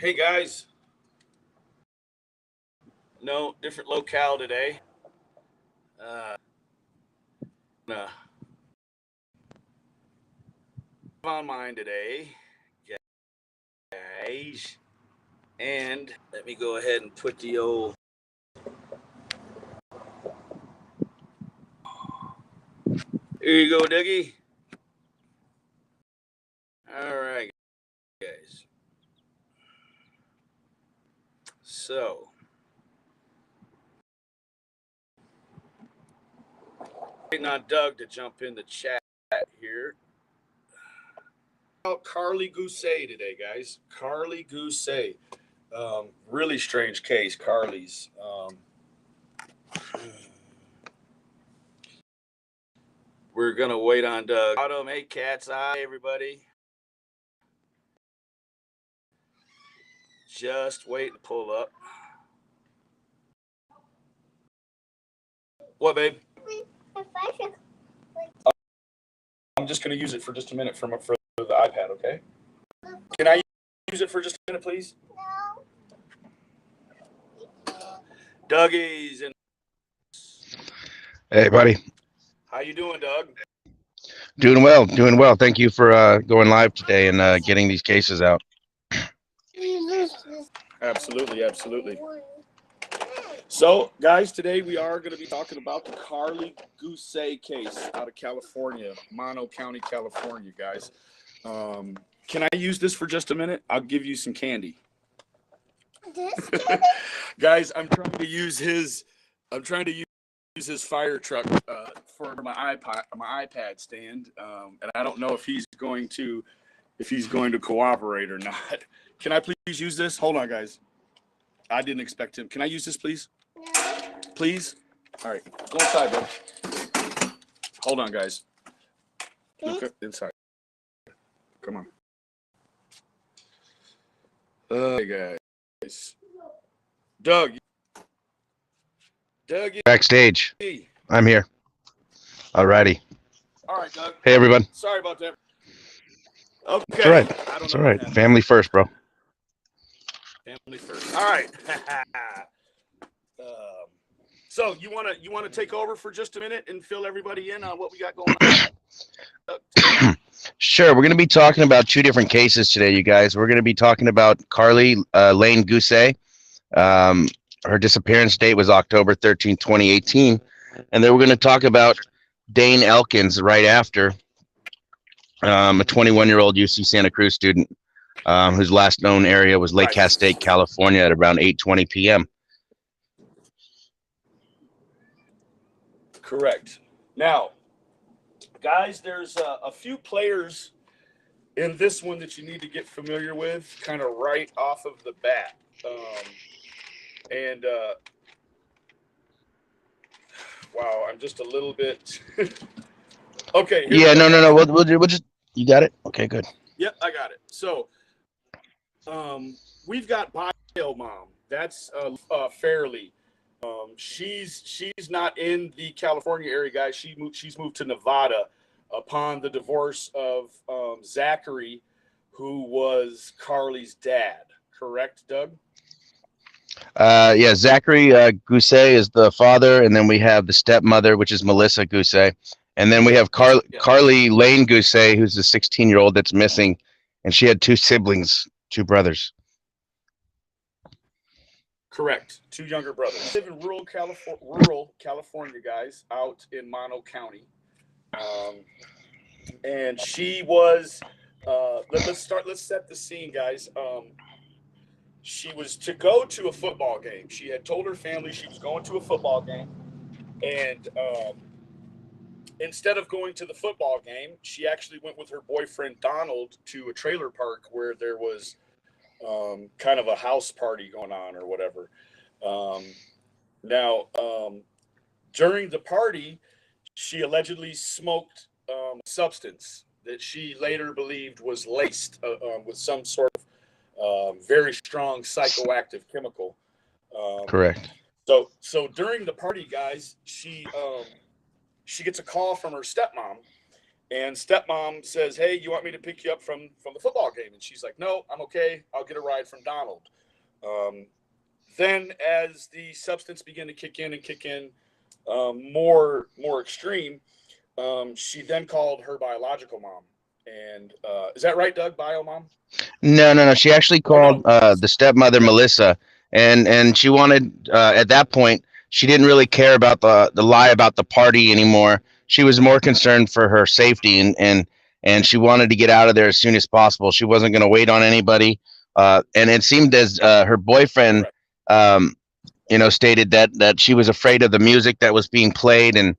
Hey guys, no different locale today. Uh, on mine today, guys, and let me go ahead and put the old. Here you go, Dougie. All right, guys. So, waiting on Doug to jump in the chat here. About KARLIE GUSE today, guys. KARLIE GUSE. Really strange case, KARLIE's. We're going to wait on Doug. Autumn, hey, Cat's Eye, everybody. Just wait to pull up. What, babe? I'm just going to use it for just a minute for the iPad, okay? Can I use it for just a minute, please? No. Dougie's in. Hey, buddy. How you doing, Doug? Doing well, doing well. Thank you for going live today and getting these cases out. Absolutely, absolutely. So, guys, today we are going to be talking about the KARLIE GUSE case out of California, Mono County, California, guys. Can I use this for just a minute? I'll give you some candy. Guys, I'm trying to use his fire truck for my iPad stand, and I don't know if he's going to cooperate or not. Can I please use this? Hold on, guys. I didn't expect him. Can I use this, please? No. Please? All right. Go inside, bro. Hold on, guys. Look inside. Come on. Hey, guys. Doug. Backstage. I'm here. All righty. All right, Doug. Hey, everyone. Sorry about that. Okay. It's all right. It's all right. Family first, bro. Family first. All right. So you wanna take over for just a minute and fill everybody in on what we got going on? Sure. We're going to be talking about two different cases today, you guys. We're going to be talking about KARLIE Lane GUSE. Her disappearance date was October 13, 2018. And then we're going to talk about Dane Elkins right after, a 21-year-old UC Santa Cruz student whose last known area was Lake Castaic, California at around 8:20 p.m. Correct. Now, guys, there's a few players in this one that you need to get familiar with kind of right off of the bat. Wow, I'm just a little bit. Okay. Yeah, no. We'll just. You got it? Okay, good. Yep, I got it. So, we've got Bio Mom. That's Fairly. She's not in the California area, guys. She's moved to Nevada upon the divorce of Zachary, who was KARLIE's dad. Correct, Doug? Yeah, Zachary GUSE is the father, and then we have the stepmother, which is Melissa GUSE, and then we have KARLIE Lane GUSE, who's the 16-year-old that's missing, and she had two siblings, two brothers. Correct. Two younger brothers. Live in rural California, guys, out in Mono County. And she was. Let's set the scene, guys. She was to go to a football game. She had told her family she was going to a football game, and instead of going to the football game, she actually went with her boyfriend Donald to a trailer park where there was kind of a house party going on or whatever. During the party, she allegedly smoked substance that she later believed was laced with some sort of very strong psychoactive chemical. Correct. So during the party, guys, she gets a call from her stepmom, And stepmom says, "Hey, you want me to pick you up from the football game?" And she's like, "No, I'm okay. I'll get a ride from Donald." Um, then, as the substance began to kick in and kick in, more extreme, she then called her biological mom. And is that right, Doug? Bio mom? No. She actually Or called no? the stepmother Yeah. Melissa, and she wanted at that point she didn't really care about the lie about the party anymore. She was more concerned for her safety, and she wanted to get out of there as soon as possible. She wasn't going to wait on anybody. And it seemed as her boyfriend, Correct. um, stated that she was afraid of the music that was being played, and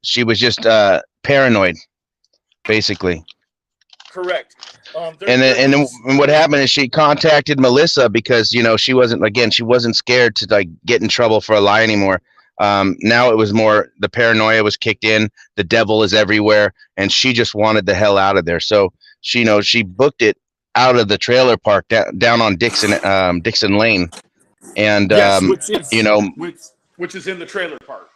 she was just paranoid, basically. Correct. There, And then there was what there was happened is she contacted Melissa because she wasn't scared to like get in trouble for a lie anymore. Now it was more the paranoia was kicked in. The devil is everywhere, and she just wanted the hell out of there. So she booked it out of the trailer park down on Dixon Lane, and yes, you know which is in the trailer park.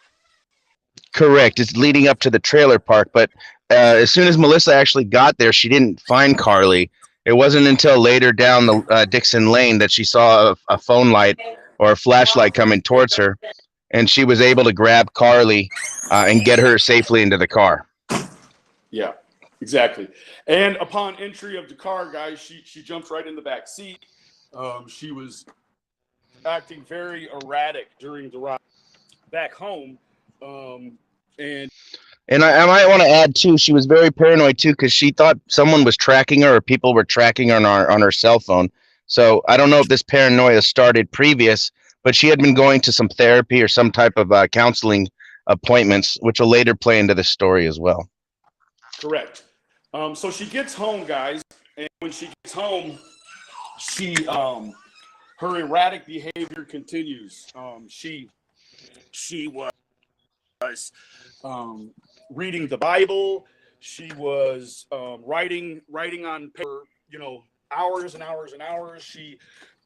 correct. It's leading up to the trailer park, but as soon as Melissa actually got there, she didn't find Carly. It wasn't until later down the Dixon Lane that she saw a phone light or a flashlight coming towards her, and she was able to grab Carly and get her safely into the car. Yeah, exactly. And upon entry of the car, guys, she jumped right in the back seat. She was acting very erratic during the ride back home. And And I might want to add too, she was very paranoid too because she thought someone was tracking her or people were tracking her on her cell phone. So I don't know if this paranoia started previous, but she had been going to some therapy or some type of counseling appointments, which will later play into this story as well. correct. So she gets home, guys, and when she gets home, she her erratic behavior continues. She was um, reading the Bible. She was writing on paper, hours and hours and hours. She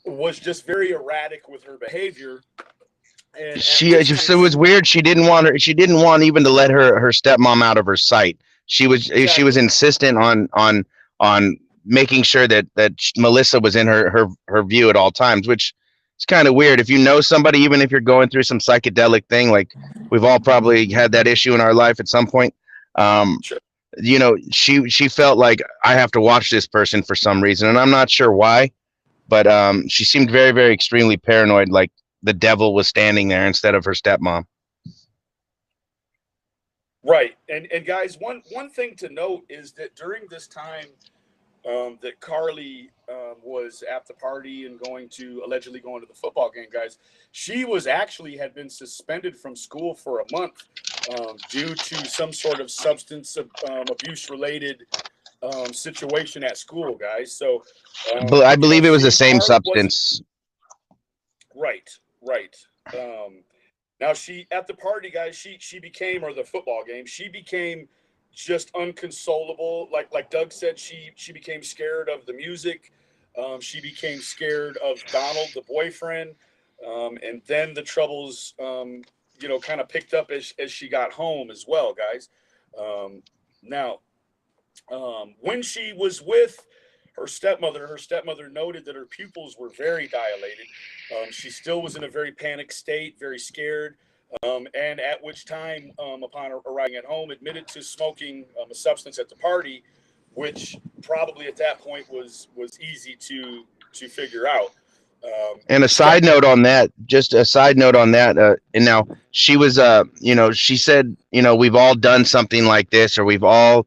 was just very erratic with her behavior, and at She which just, time it was weird. She didn't want her. She didn't want even to let her stepmom out of her sight. She was exactly insistent on making sure that Melissa was in her view at all times, which is kind of weird. If you know somebody, even if you're going through some psychedelic thing, like we've all probably had that issue in our life at some point. Um, sure. she felt like I have to watch this person for some reason, and I'm not sure why, but she seemed very, very extremely paranoid, like the devil was standing there instead of her stepmom. Right, and guys, one thing to note is that during this time that Carly was at the party and allegedly going to the football game, guys, she was actually had been suspended from school for a month due to some sort of substance abuse related situation at school, guys. So, But I believe it was the same Carly wasn't substance. right, right. Um, Now she at the party, guys, she became or the football game, she became just unconsolable. Like Doug said, she became scared of the music. She became scared of Donald, the boyfriend, and then the troubles, kind of picked up as she got home as well, guys. Now, when she was with her stepmother noted that her pupils were very dilated. She still was in a very panicked state, very scared, and at which time, upon arriving at home, admitted to smoking a substance at the party, which probably at that point was easy to figure out. And a The side stepmother, note on that, just a side note on that, and now she was, she said, we've all done something like this, or we've all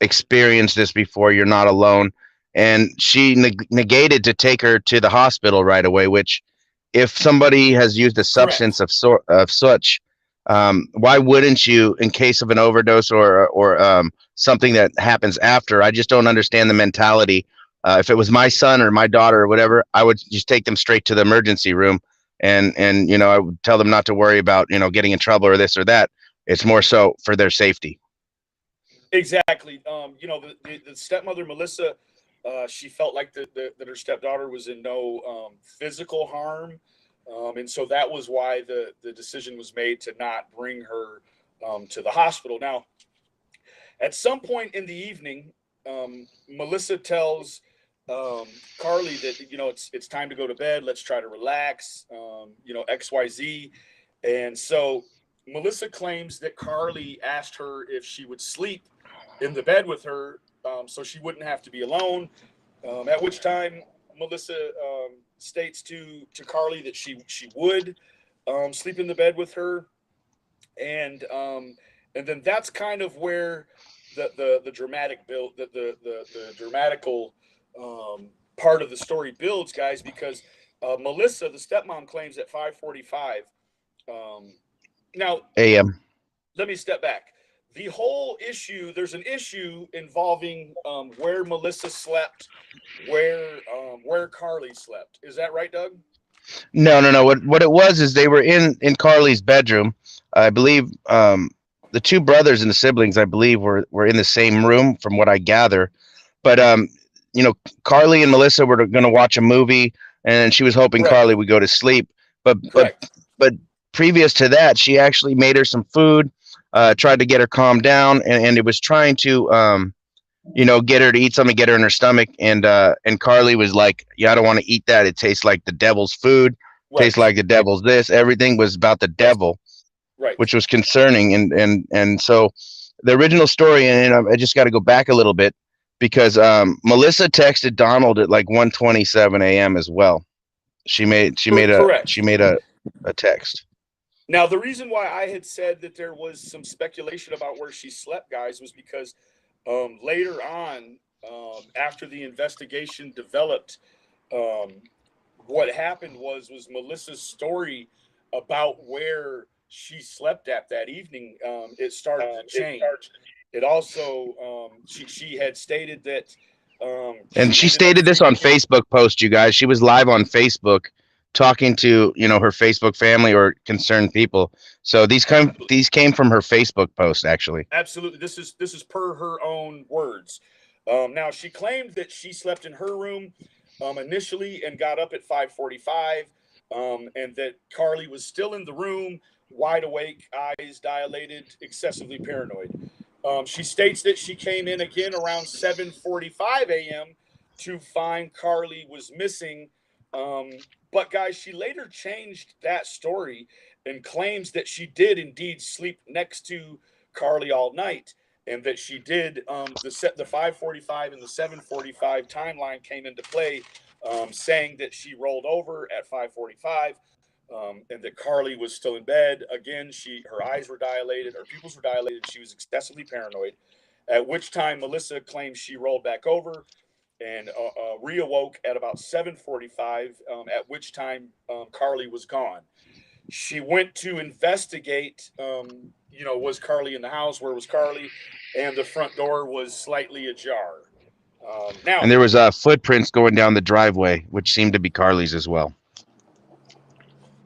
experienced this before. You're not alone. And she negated to take her to the hospital right away, which if somebody has used a correct. substance of such, why wouldn't you, in case of an overdose or something that happens after? I just don't understand the mentality. If it was my son or my daughter or whatever, I would just take them straight to the emergency room, and I would tell them not to worry about getting in trouble or this or that. It's more so for their safety. Exactly. The stepmother, Melissa, she felt like that her stepdaughter was in no physical harm. And so that was why the decision was made to not bring her to the hospital. Now, at some point in the evening, Melissa tells Carly that it's time to go to bed. Let's try to relax. XYZ, and so Melissa claims that Carly asked her if she would sleep in the bed with her, so she wouldn't have to be alone. At which time Melissa states to Carly that she would sleep in the bed with her, and then that's kind of where the dramatic build the dramatical part of the story builds, guys, because Melissa, the stepmom, claims at 5:45. Now, AM. let me step back. The whole issue, there's an issue involving where Melissa slept, where Carly slept. Is that right, Doug? No. What it was is they were in Carly's bedroom. I believe the two brothers and the siblings, I believe, were in the same room, from what I gather. But Carly and Melissa were going to watch a movie, and she was hoping Correct. Carly would go to sleep. But Correct. but previous to that, she actually made her some food, tried to get her calmed down, and it was trying to get her to eat something, get her in her stomach, and Carly was like, "Yeah, I don't want to eat that. It tastes like the devil's food. Tastes Right. like the devil's this. Everything was about the Yes. devil." Right. Which was concerning. And so the original story, and I just got to go back a little bit because Melissa texted Donald at like 1:27 a.m. as well. She made Correct. a text. Now, the reason why I had said that there was some speculation about where she slept, guys, was because later on, after the investigation developed, um, what happened was Melissa's story about where she slept at that evening. It started to change. It also, she had stated that And she she ended up stated this on frequently. Facebook post, you guys. She was live on Facebook talking to, her Facebook family or concerned people. So these came from her Facebook post, actually. Absolutely, this is per her own words. Now, she claimed that she slept in her room initially and got up at 5:45, and that Carly was still in the room, wide awake, eyes dilated, excessively paranoid. She states that she came in again around 7:45 a.m. to find Carly was missing. But guys, she later changed that story and claims that she did indeed sleep next to Carly all night, and that she did the 5:45 and the 7:45 timeline came into play, saying that she rolled over at 5:45. And that Carly was still in bed. Again, her eyes were dilated, her pupils were dilated. She was excessively paranoid. At which time Melissa claims she rolled back over and reawoke at about 7:45. At which time Carly was gone. She went to investigate. Was Carly in the house? Where was Carly? And the front door was slightly ajar. And Now, there was footprints going down the driveway, which seemed to be Carly's as well.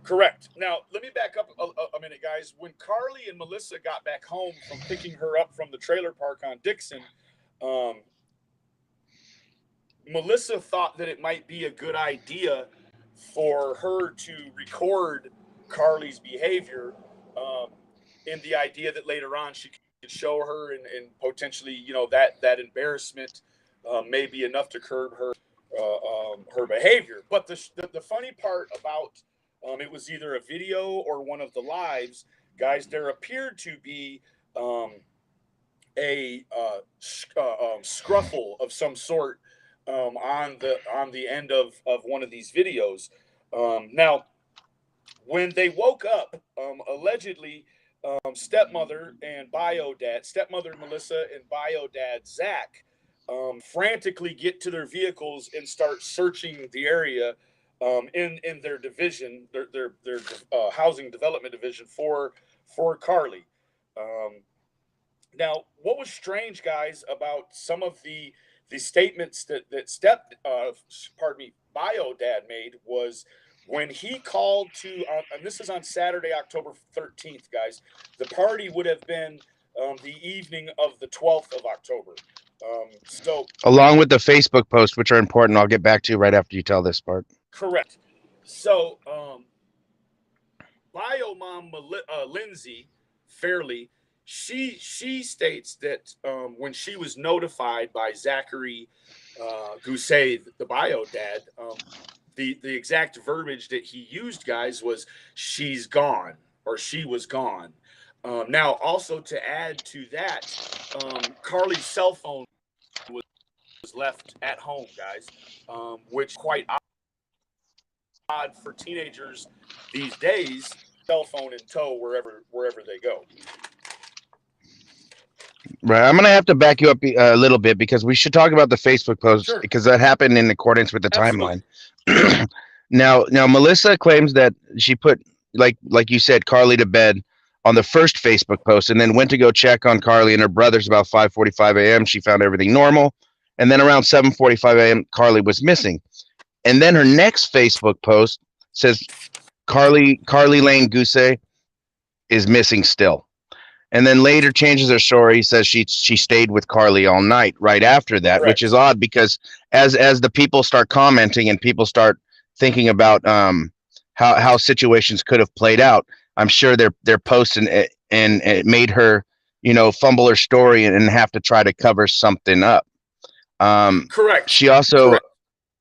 correct. Now, let me back up a minute, guys. When Carly and Melissa got back home from picking her up from the trailer park on Dixon, um, Melissa thought that it might be a good idea for her to record Carly's behavior, um, in the idea that later on she could show her, and potentially, that embarrassment may be enough to curb her behavior. But the funny part about it was either a video or one of the lives, guys. There appeared to be um, a scruffle of some sort on the end of one of these videos. Now, when they woke up, allegedly, stepmother Melissa and bio dad Zach, frantically get to their vehicles and start searching the area in their division, their housing development division for Carly. Um, Now, what was strange, guys, about some of the statements that bio dad made was when he called to, and this is on Saturday, October 13th, guys. The party would have been the evening of the 12th of October. So Along with the Facebook post, which are important. I'll get back to you right after you tell this part. correct. So bio mom Lindsay Fairley she states that when she was notified by Zachary Gousset, the bio dad, the exact verbiage that he used, guys, was "she's gone" or "she was gone." Now, also to add to that, Carly's cell phone was left at home, guys, which quite odd for teenagers these days. Cell phone in tow wherever they go. Right. I'm gonna have to back you up a little bit because we should talk about the Facebook post Sure, because that happened in accordance with the absolutely. timeline. Now Melissa claims that she put like you said Carly to bed on the first Facebook post and then went to go check on Carly and her brothers about 5:45 a.m. She found everything normal, and then around 7:45 a.m. Carly was missing. And then her next Facebook post says Carly Lane Gousset is missing still. And then later changes her story, says she stayed with Carly all night right after that, which is Correct. odd because as the people start commenting and people start thinking about how situations could have played out, I'm sure they're posting it, and it made her fumble her story and have to try to cover something up. Correct. She also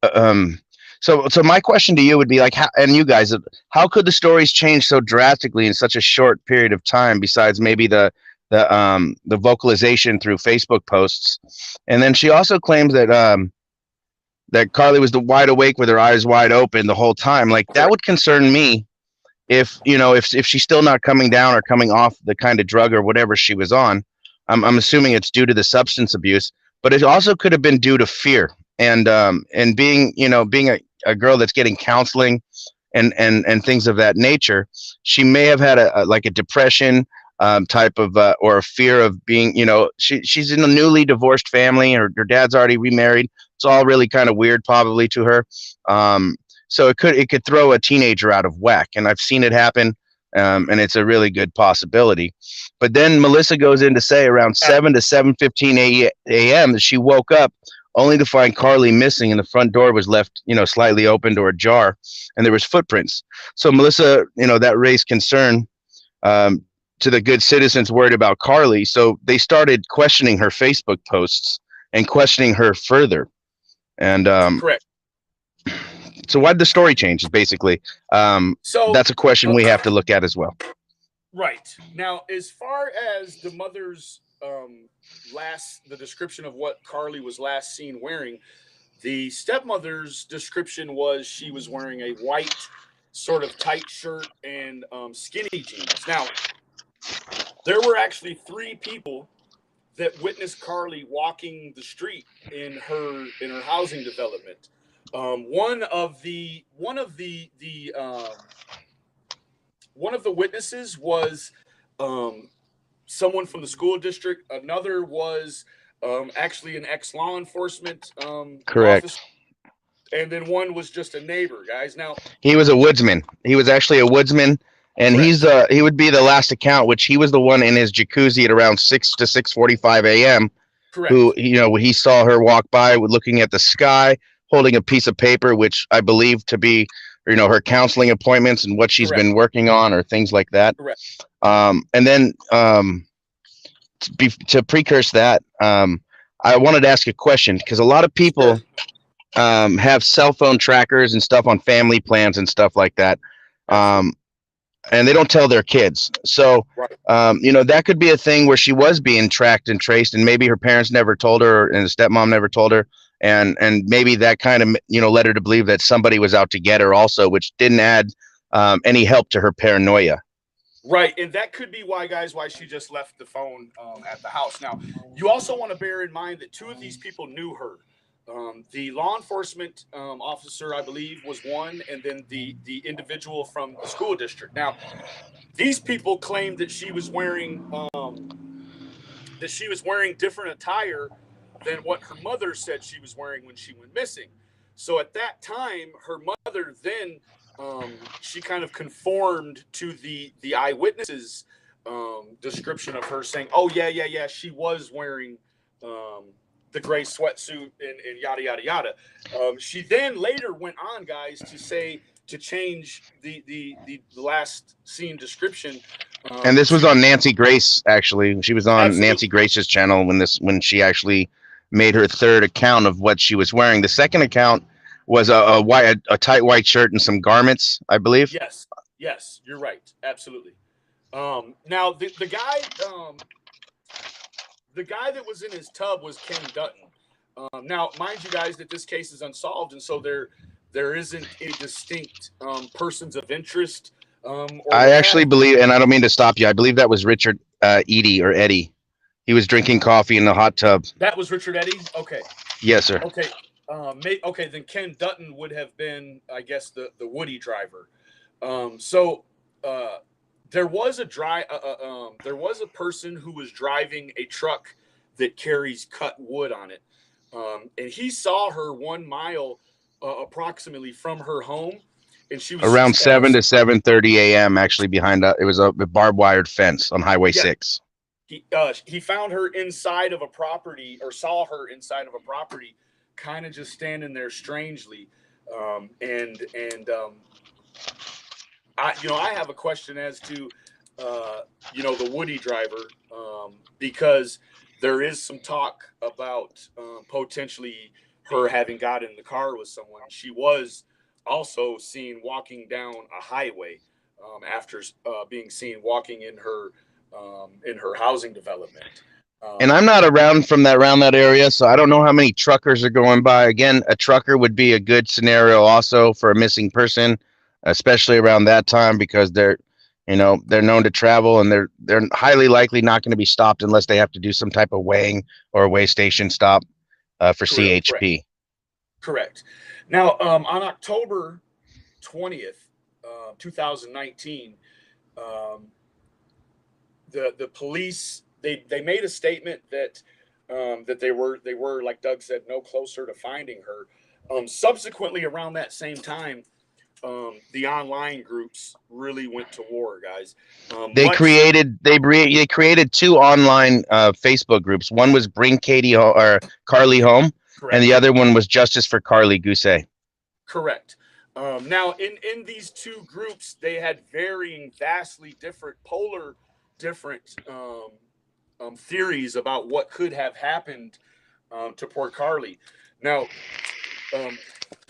Correct. um so my question to you would be like and you guys, how could the stories change so drastically in such a short period of time besides maybe the vocalization through Facebook posts? And then she also claims that Carly was the wide awake with her eyes wide open the whole time. Like that Correct. would concern me if if she's still not coming down or coming off the kind of drug or whatever she was on. I'm assuming it's due to the substance abuse, but it also could have been due to fear and being being a girl that's getting counseling and things of that nature. She may have had a like a depression type of or a fear of being she's in a newly divorced family. Her dad's already remarried. It's all really kind of weird probably to her. So it could throw a teenager out of whack, and I've seen it happen, and it's a really good possibility. But then Melissa goes in to say around 7 to 7:15 a.m. that she woke up only to find Carly missing, and the front door was left slightly opened or ajar, and there was footprints. So Melissa, that raised concern to the good citizens worried about Carly. So they started questioning her Facebook posts and questioning her further. And Correct. so why did the story change? Is basically So, that's a question uh, we have to look at as well. right now, as far as the mother's the description of what Carly was last seen wearing, the stepmother's description was she was wearing a white sort of tight shirt and skinny jeans. Now, there were actually three people that witnessed Carly walking the street in her housing development. One of the witnesses was um, someone from the school district. Another was actually an ex law enforcement officer, Correct. and then one was just a neighbor. Guys, now He was a woodsman. He was actually a woodsman, and correct, he would be the last account, which he was the one in his jacuzzi at around 6 to 6:45 a.m. Who correct, he saw her walk by, looking at the sky, holding a piece of paper, which I believe to be her counseling appointments and what she's correct, been working on or things like that. correct. And then to precurse that, I wanted to ask a question because a lot of Sure. people have cell phone trackers and stuff on family plans and stuff like that. Absolutely. Um, and they don't tell their kids. So, Right. that could be a thing where she was being tracked and traced, and maybe her parents never told her, and the stepmom never told her, and maybe that kind of led her to believe that somebody was out to get her also, which didn't add any help to her paranoia. Right, and that could be why she just left the phone at the house. Now, you also want to bear in mind that two of these people knew her. The law enforcement officer, I believe, was one, and then the individual from the school district. Now, these people claimed that she was wearing different attire than what her mother said she was wearing when she went missing. So at that time, her mother then she kind of conformed to the eyewitnesses description of her saying, "Oh yeah, she was wearing the gray sweatsuit and yada yada yada." She then later went on, guys, to say to change the last scene description. And this was To, on Nancy Grace, actually. She was on absolutely. Nancy Grace's channel when she actually made her third account of what she was wearing. The second account was a tight white shirt and some garments, I believe. Yes, you're right. Absolutely. Now the guy that was in his tub was Ken Dutton. Now, mind you guys that this case is unsolved, and so there isn't a distinct persons of interest. I actually believe, and I don't mean to stop you, I believe that was Richard Edie or Eddie. He was drinking coffee in the hot tub. That was Richard Eddy? Okay. Yes, sir. Okay. Okay, then Ken Dutton would have been, I guess, the Woody driver. There was a person who was driving a truck that carries cut wood on it, and he saw her 1 mile approximately from her home, and she was around 7 to 7:30 a.m. Actually, behind it was a barbed wired fence on Highway 6. He found her inside of a property, or saw her inside of a property, kind of just standing there strangely, I have a question as to, the Woody driver, because there is some talk about potentially her having got in the car with someone. She was also seen walking down a highway after being seen walking in her housing development. And I'm not around that area, so I don't know how many truckers are going by. Again, a trucker would be a good scenario also for a missing person, especially around that time, because they're known to travel, and they're highly likely not going to be stopped unless they have to do some type of weighing or a weigh station stop for CHP. Correct. Now, on October 20th, 2019, the police they made a statement that they were, like Doug said, no closer to finding her. Subsequently, around that same time, the online groups really went to war, guys. They created 2 online Facebook groups. One was Bring Katie or KARLIE Home, correct, and the other one was Justice for KARLIE GUSE. Correct. Now, in these 2 groups, they had varying, vastly different, polar different theories about what could have happened to poor KARLIE. Now,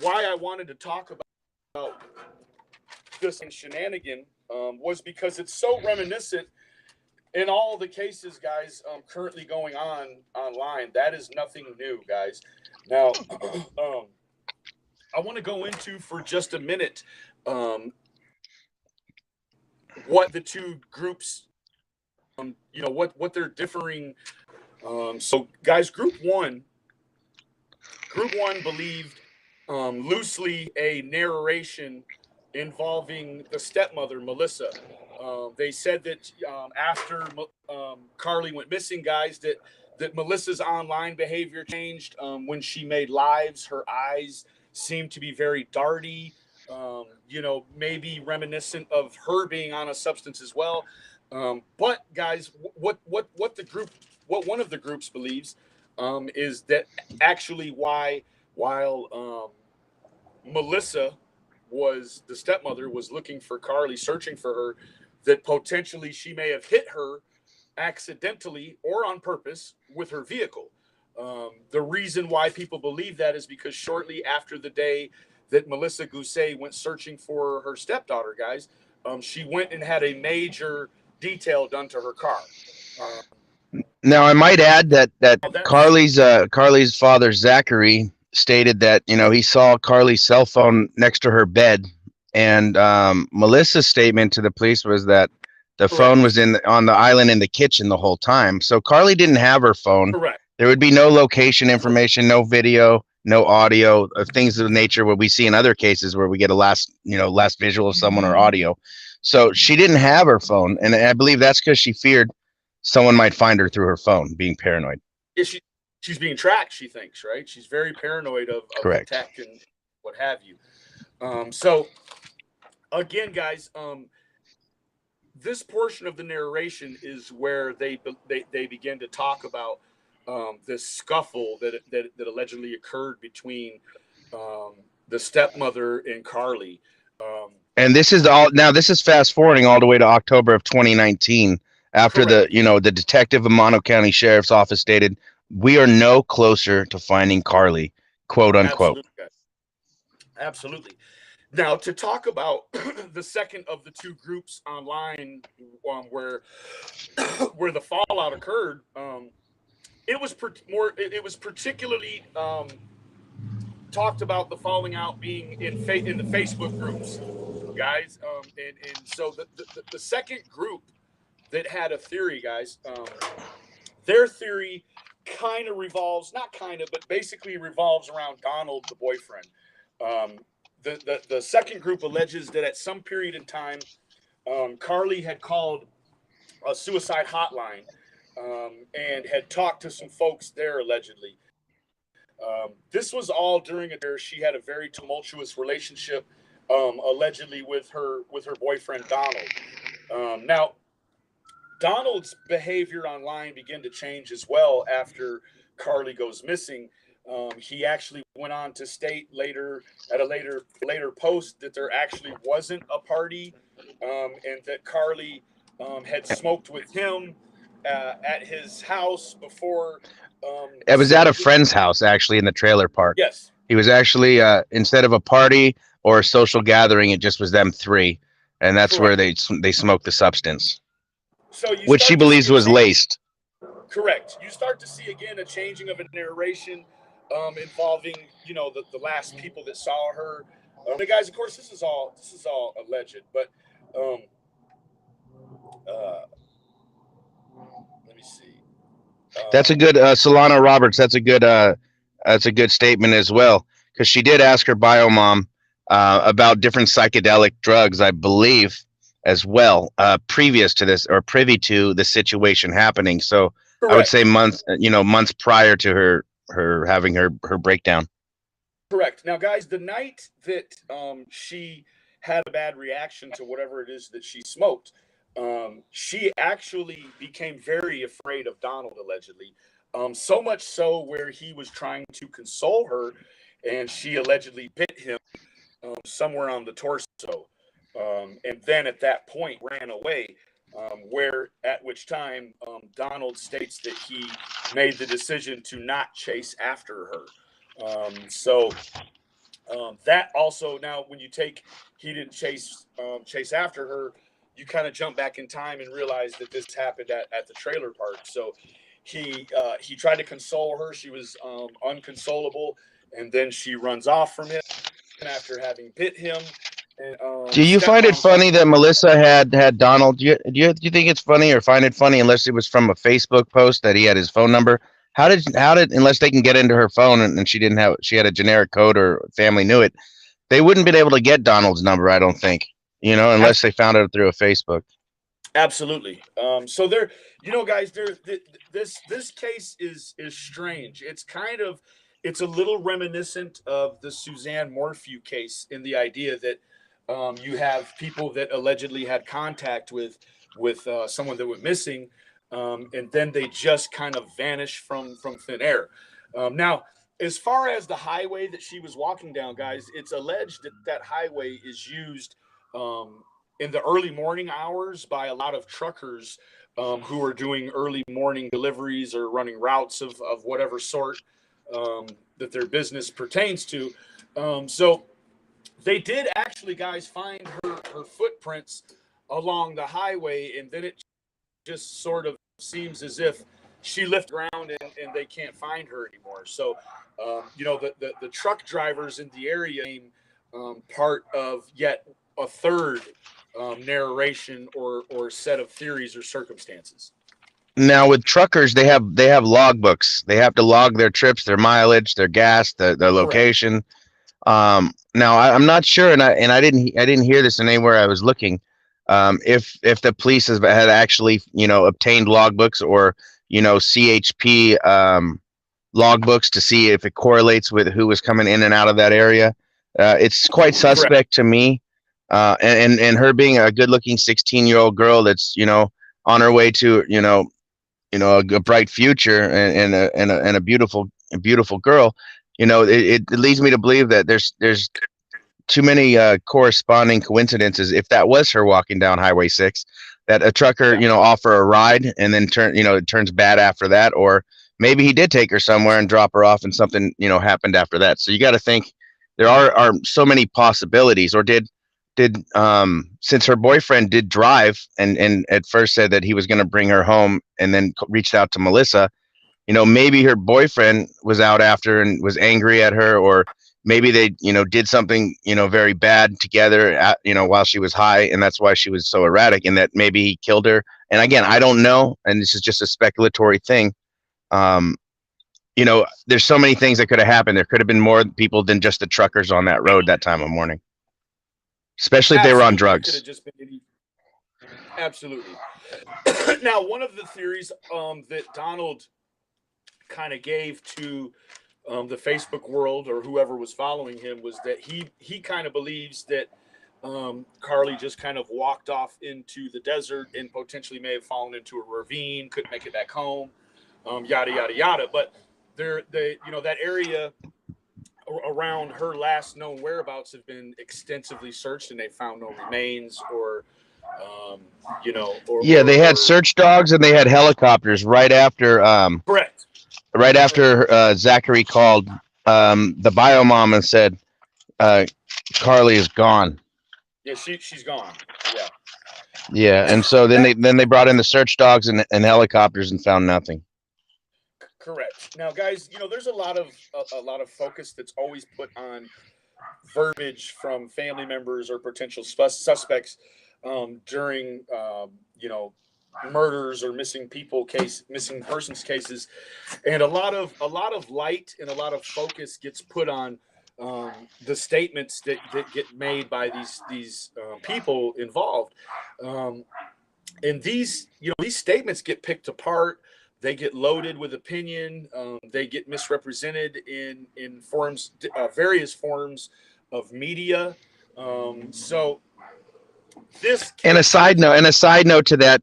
why I wanted to talk about this shenanigan was because it's so reminiscent in all the cases, guys, currently going on online. That is nothing new, guys. Now, I want to go into for just a minute what the 2 groups, what they're differing. So, guys, group one believed loosely a narration involving the stepmother, Melissa. They said that after KARLIE went missing, guys, that Melissa's online behavior changed. When she made lives, her eyes seemed to be very darty, maybe reminiscent of her being on a substance as well. But guys, what one of the groups believes is that actually while Melissa the stepmother was looking for KARLIE, searching for her, that potentially she may have hit her accidentally or on purpose with her vehicle. The reason why people believe that is because shortly after the day that Melissa Guse went searching for her stepdaughter, guys, she went and had a major detail done to her car. Now, I might add that KARLIE's father, Zachary, stated that he saw KARLIE's cell phone next to her bed, and Melissa's statement to the police was that the phone was on the island in the kitchen the whole time. So KARLIE didn't have her phone. Correct. There would be no location information, no video, no audio, of things of the nature what we see in other cases where we get a last visual of someone or audio. So she didn't have her phone, and I believe that's because she feared someone might find her through her phone, being paranoid. Yeah, she's being tracked, she thinks, right? She's very paranoid of attack and what have you. So again, guys, this portion of the narration is where they begin to talk about this scuffle that allegedly occurred between the stepmother and KARLIE. And this is all now. This is fast forwarding all the way to October of 2019, after Correct. the detective of Mono County Sheriff's Office stated, "We are no closer to finding Carly," quote unquote. Absolutely, guys. Absolutely. Now, to talk about the second of the two groups online, where where the fallout occurred, it was it was particularly talked about the falling out being in the Facebook groups, guys. And so the second group that had a theory, guys, their theory kind of revolves, not kind of, but basically revolves around Donald, the boyfriend. The second group alleges that at some period in time, Carly had called a suicide hotline, and had talked to some folks there allegedly. This was all during a she had a very tumultuous relationship, allegedly with her boyfriend Donald. Now, Donald's behavior online began to change as well after Carly goes missing. He actually went on to state later at a later post that there actually wasn't a party, and that Carly had smoked with him at his house before. It was at a friend's house, actually, in the trailer park. Yes. He was actually instead of a party or a social gathering, it just was them three, and that's Correct. where they smoked the substance, So you which she believes was laced. Correct. You start to see again a changing of a narration, involving the last people that saw her. Guys, of course, this is all alleged, but let me see. That's a good Solana Roberts. That's a good statement as well, because she did ask her bio mom about different psychedelic drugs, I believe, as well, previous to this or privy to the situation happening. So Correct. I would say months prior to her having her breakdown. Correct. Now, guys, the night that she had a bad reaction to whatever it is that she smoked, she actually became very afraid of Donald, allegedly. So much so where he was trying to console her, and she allegedly bit him somewhere on the torso. And then at that point ran away, where at which time Donald states that he made the decision to not chase after her. That also, now when you take he didn't chase after her, you kind of jump back in time and realize that this happened at the trailer park. So he tried to console her. She was unconsolable, and then she runs off from him after having bit him. And, do you find it funny that Melissa had Donald? Do you think it's funny or find it funny, unless it was from a Facebook post that he had his phone number? How did unless they can get into her phone and she had a generic code or family knew it, they wouldn't been able to get Donald's number, I don't think, unless they found it through a Facebook. Absolutely. So there, guys, this case is strange. It's a little reminiscent of the Suzanne Morphew case, in the idea that you have people that allegedly had contact with someone that went missing, and then they just kind of vanish from thin air. Now, as far as the highway that she was walking down, guys, it's alleged that highway is used in the early morning hours by a lot of truckers who are doing early morning deliveries or running routes of whatever sort that their business pertains to. So they did actually, guys, find her footprints along the highway, and then it just sort of seems as if she left ground and they can't find her anymore. So, the truck drivers in the area became part of yet a third narration or set of theories or circumstances. Now with truckers, they have logbooks. They have to log their trips, their mileage, their gas, their location. Now I'm not sure, and I didn't hear this in anywhere I was looking. If the police had actually obtained logbooks or CHP logbooks to see if it correlates with who was coming in and out of that area. It's quite suspect to me. And her being a good-looking 16-year-old girl that's on her way to a bright future and a beautiful girl. It leads me to believe that there's too many corresponding coincidences. If that was her walking down Highway 6, that a trucker, Yeah. offer a ride and then it turns bad after that, or maybe he did take her somewhere and drop her off and something, happened after that. So you got to think there are so many possibilities. Or did since her boyfriend did drive and at first said that he was going to bring her home and then reached out to Melissa, maybe her boyfriend was out after and was angry at her, or maybe they, did something, very bad together while she was high, and that's why she was so erratic, and that maybe he killed her. And again, I don't know, and this is just a speculatory thing. um there's so many things that could have happened. There could have been more people than just the truckers on that road that time of morning, especially if they were on Absolutely. It could drugs. have just been any. Absolutely. Now, one of the theories that Donald kind of gave to the Facebook world or whoever was following him was that he kind of believes that Karlie just kind of walked off into the desert and potentially may have fallen into a ravine, couldn't make it back home, yada yada yada. But that area around her last known whereabouts have been extensively searched, and they found no remains or Yeah, they had search dogs and they had helicopters correct. right after Zachary called the bio mom and said Karlie is gone. Yeah, she's gone. Yeah. Yeah, and so then they brought in the search dogs and helicopters and found nothing. Correct. Now, guys, there's a lot of focus that's always put on verbiage from family members or potential suspects during murders or missing persons cases, and a lot of light and a lot of focus gets put on the statements that get made by these people involved, and these statements get picked apart. They get loaded with opinion. They get misrepresented in forms, various forms of media. So this And a side note to that,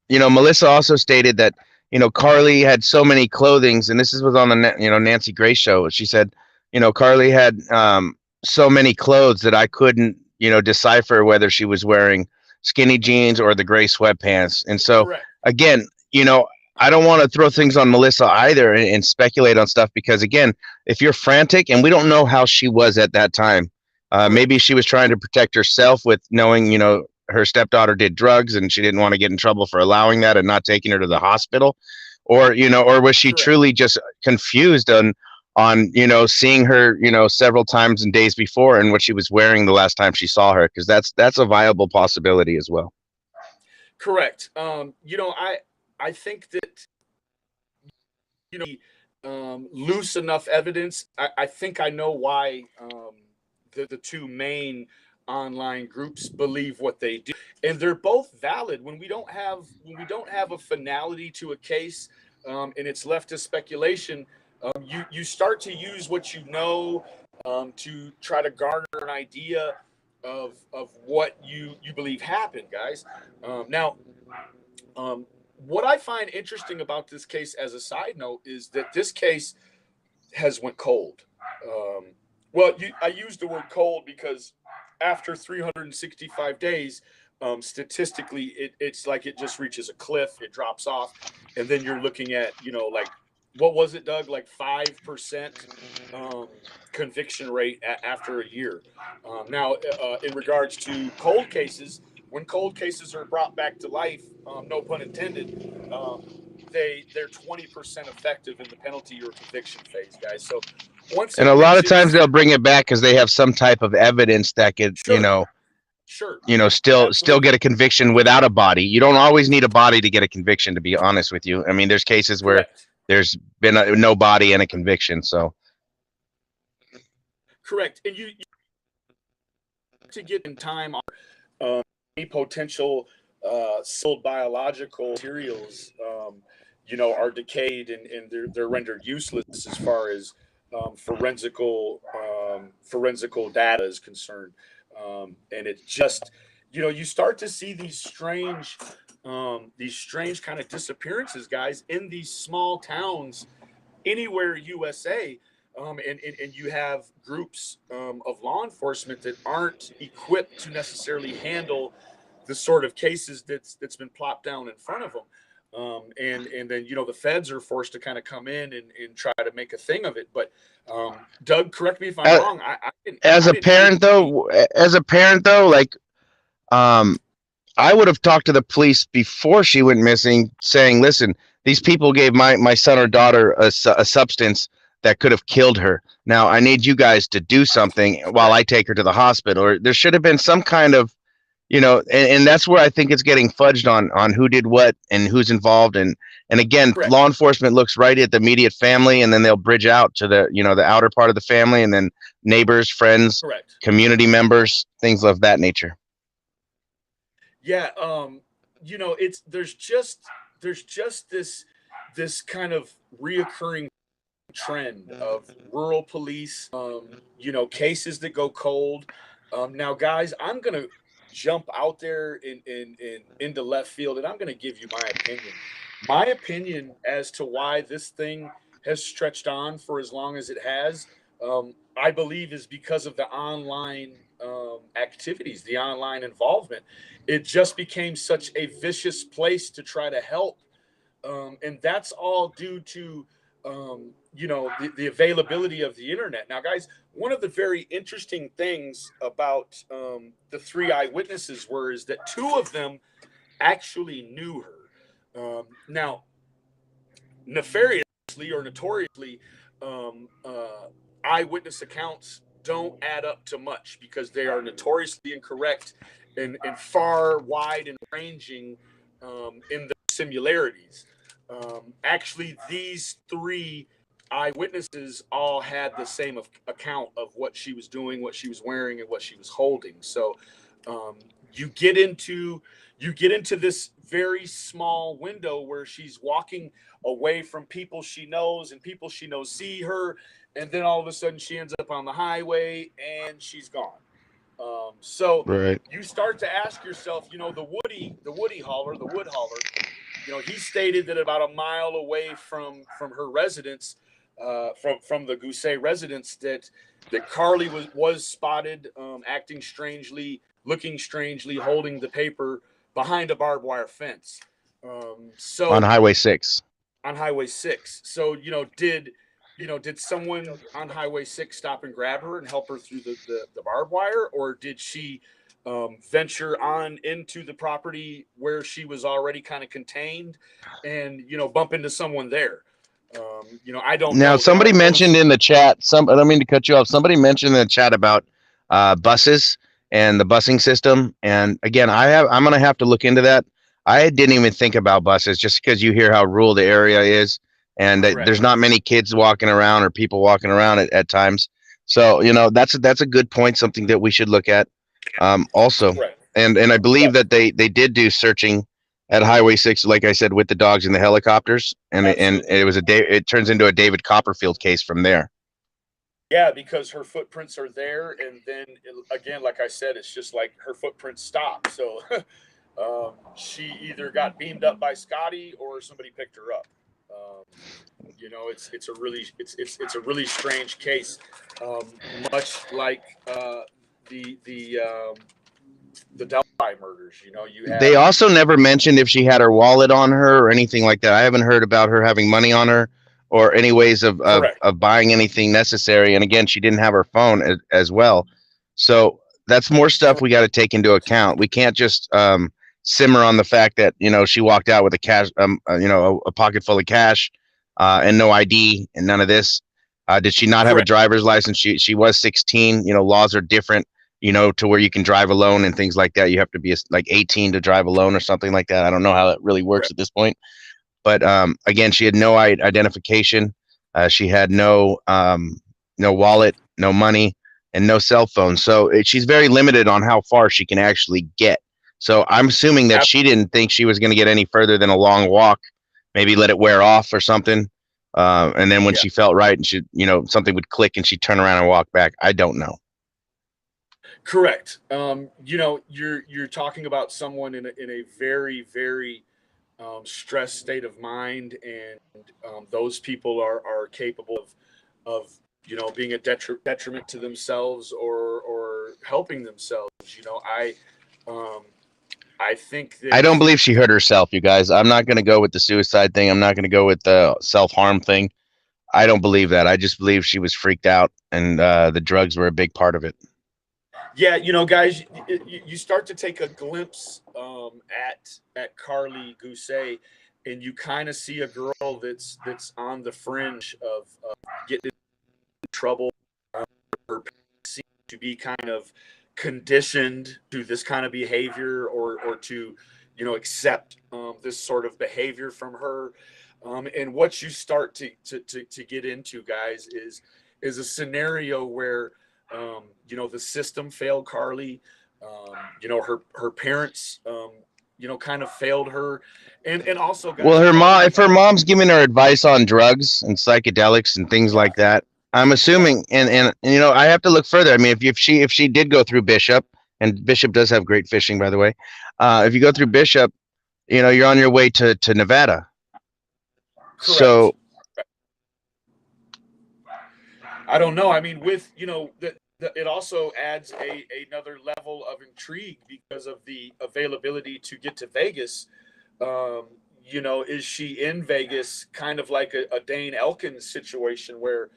Melissa also stated that Karlie had so many clothings, and this was on the Nancy Grace show. She said, Karlie had so many clothes that I couldn't decipher whether she was wearing skinny jeans or the gray sweatpants. And so correct. again, I don't want to throw things on Melissa either and speculate on stuff, because again, if you're frantic, and we don't know how she was at that time, maybe she was trying to protect herself with knowing, her stepdaughter did drugs and she didn't want to get in trouble for allowing that and not taking her to the hospital, or or was she Correct. truly just confused on seeing her several times and days before and what she was wearing the last time she saw her, because that's a viable possibility as well. Correct. I think that loose enough evidence. I think I know why the two main online groups believe what they do, and they're both valid. When we don't have a finality to a case, and it's left to speculation, you start to use what to try to garner an idea of what you believe happened, guys. Now, what I find interesting about this case, as a side note, is that this case has went cold. I use the word cold because after 365 days, statistically, it's like it just reaches a cliff, it drops off, and then you're looking at like, what was it, Doug? Like 5% conviction rate after a year. Now, in regards to cold cases, when cold cases are brought back to life, no pun intended, they're 20% effective in the penalty or conviction phase, guys. So and a lot of times they'll bring it back because they have some type of evidence that could, sure, still get a conviction without a body. You don't always need a body to get a conviction, to be honest with you. I mean, there's cases where there's been no body and a conviction. So correct, and you to get in time any potential sealed biological materials, are decayed and they're rendered useless as far as forensical data is concerned, and it just you start to see these strange kind of disappearances, guys, in these small towns anywhere USA. And you have groups of law enforcement that aren't equipped to necessarily handle the sort of cases that's been plopped down in front of them. And then the feds are forced to kind of come in and try to make a thing of it. But Doug, correct me if I'm As, wrong. as I a didn't hear. parent, though, like, um, I would have talked to the police before she went missing, saying, "Listen, these people gave my son or daughter a substance that could have killed her. Now I need you guys to do something while I take her to the hospital." Or there should have been some kind of, and that's where I think it's getting fudged on who did what and who's involved. And again, Correct. law enforcement looks right at the immediate family, and then they'll bridge out to the outer part of the family, and then neighbors, friends, Correct. community members, things of that nature. Yeah. It's there's just this kind of reoccurring trend of rural police, cases that go cold. Now, guys, I'm gonna jump out there in into left field, and I'm gonna give you my opinion. My opinion as to why this thing has stretched on for as long as it has, I believe, is because of the online activities, the online involvement. It just became such a vicious place to try to help, and that's all due to the availability of the internet. Now, guys, one of the very interesting things about the three eyewitnesses is that two of them actually knew her. Now, nefariously or notoriously, um, uh, eyewitness accounts don't add up to much because they are notoriously incorrect and far wide and ranging in the similarities. Actually, these three eyewitnesses all had the same account of what she was doing, what she was wearing, and what she was holding. So um, you get into this very small window where she's walking away from people she knows, and people she knows see her, and then all of a sudden she ends up on the highway and she's gone. So Right. you start to ask yourself, the wood hauler, he stated that about a mile away from her residence, from the Guse residence, that KARLIE was spotted acting strangely, looking strangely, holding the paper behind a barbed wire fence. On So Highway 6. on Highway 6. So, did someone on Highway 6 stop and grab her and help her through the barbed wire? Or did she venture on into the property where she was already kind of contained and, bump into someone there? I don't Now, know. There somebody are those. mentioned in the chat, I don't mean to cut you off. Somebody mentioned in the chat about buses and the busing system. And again, I'm going to have to look into that. I didn't even think about buses just because you hear how rural the area is, and that there's Correct. not many kids walking around or people walking around at times. So, that's a good point, something that we should look at also. Correct. And I believe Yes. that they did do searching at Highway 6, like I said, with the dogs and the helicopters, and Absolutely. it turns into a David Copperfield case from there. Yeah, because her footprints are there, and then again, like I said, it's just like her footprints stop. So she either got beamed up by Scotty or somebody picked her up. Um, it's a really strange case, much like the Delphi murders. You They have. also never mentioned if she had her wallet on her or anything like that. I haven't heard about her having money on her or any ways Correct. of buying anything necessary. And again, she didn't have her phone as well. So that's more stuff we got to take into account. We can't just simmer on the fact that, she walked out with a pocket full of cash and no ID and none of this. Did she not have a Correct. driver's license? She was 16. Laws are different, to where you can drive alone and things like that. You have to be like 18 to drive alone or something like that. I don't know how it really works Correct. at this point. But again, she had no identification. She had no wallet, no money, and no cell phone. So she's very limited on how far she can actually get. So I'm assuming that she didn't think she was going to get any further than a long walk, maybe let it wear off or something. And then when Yeah. she felt right and something would click and she'd turn around and walk back. I don't know. Correct. You're talking about someone in a very, very stressed state of mind, and those people are capable of being a detriment to themselves or helping themselves. Um, I think I don't that believe she hurt herself, you guys. I'm not going to go with the suicide thing. I'm not going to go with the self-harm thing. I don't believe that. I just believe she was freaked out, and the drugs were a big part of it. yeah, guys, you start to take a glimpse at KARLIE GUSE, and you kind of see a girl that's on the fringe of getting in trouble. Her parents seem to be kind of conditioned to this kind of behavior, or to accept this sort of behavior from her. And what you start to get into, guys, is a scenario where the system failed KARLIE. Her parents kind of failed her, and also, Well, guys, KARLIE if her had, mom's giving her advice on drugs and psychedelics and things yeah, like that, I'm yeah, assuming, and I have to look further. I mean, if she did go through Bishop, and Bishop does have great fishing, by the way. If you go through Bishop, you're on your way to Nevada. correct. So I don't know. I mean, with it also adds another level of intrigue because of the availability to get to Vegas. Um, is she in Vegas, kind of like a Dane Elkins situation where,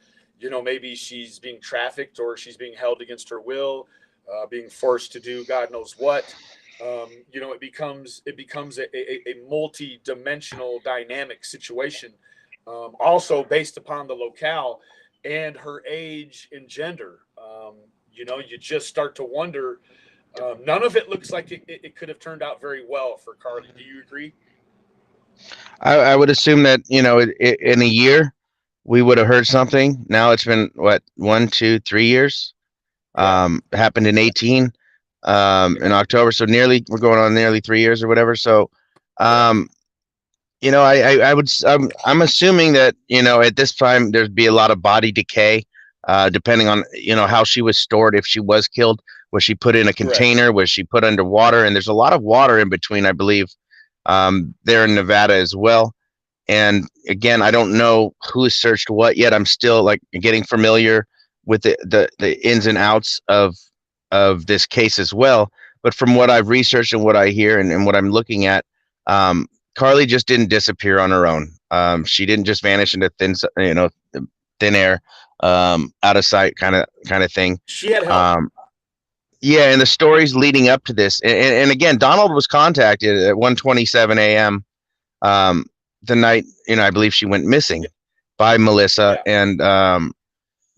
maybe she's being trafficked or she's being held against her will, being forced to do God knows what. It becomes a multi-dimensional dynamic situation, also based upon the locale and her age and gender. You just start to wonder. None of it looks like it could have turned out very well for KARLIE. Do you agree? I would assume that in a year we would have heard something. Now it's been what, 1, 2, 3 years. Yeah. Happened in 18, in October. So we're going on nearly 3 years or whatever. So, Correct. um, I'm assuming that, at this time there'd be a lot of body decay, depending on, how she was stored. If she was killed, was she put in a Correct. container? Was she put underwater? And there's a lot of water in between, I believe, there in Nevada as well. And again, I don't know who's searched what yet. I'm still like getting familiar with the ins and outs of this case as well. But from what I've researched and what I hear, and what I'm looking at, KARLIE just didn't disappear on her own. She didn't just vanish into thin air, out of sight, kind of thing. She had help. Um, yeah, and the stories leading up to this, and again, Donald was contacted at 1:27 a.m. Um, the night, I believe she went missing, by Melissa, Yeah. and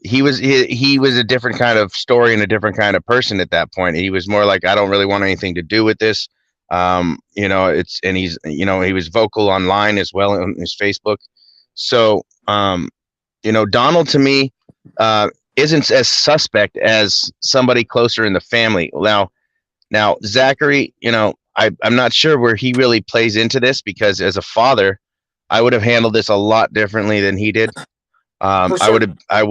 he was a different kind of story and a different kind of person at that point. He was more like, I don't really want anything to do with this. He was vocal online as well on his Facebook. So, Donald to me, isn't as suspect as somebody closer in the family. Now Zachary, I'm not sure where he really plays into this, because as a father, I would have handled this a lot differently than he did. For certain. I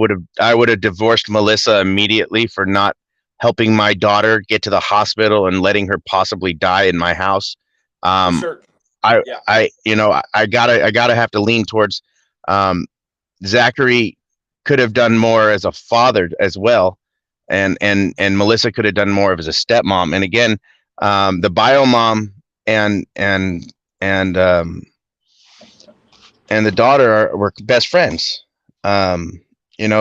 would have divorced Melissa immediately for not helping my daughter get to the hospital and letting her possibly die in my house. For Um, certain. I Yeah. I gotta have to lean towards, um, Zachary could have done more as a father as well, and Melissa could have done more as a stepmom. And again, the bio mom and and and um, and the daughter were best friends. Um,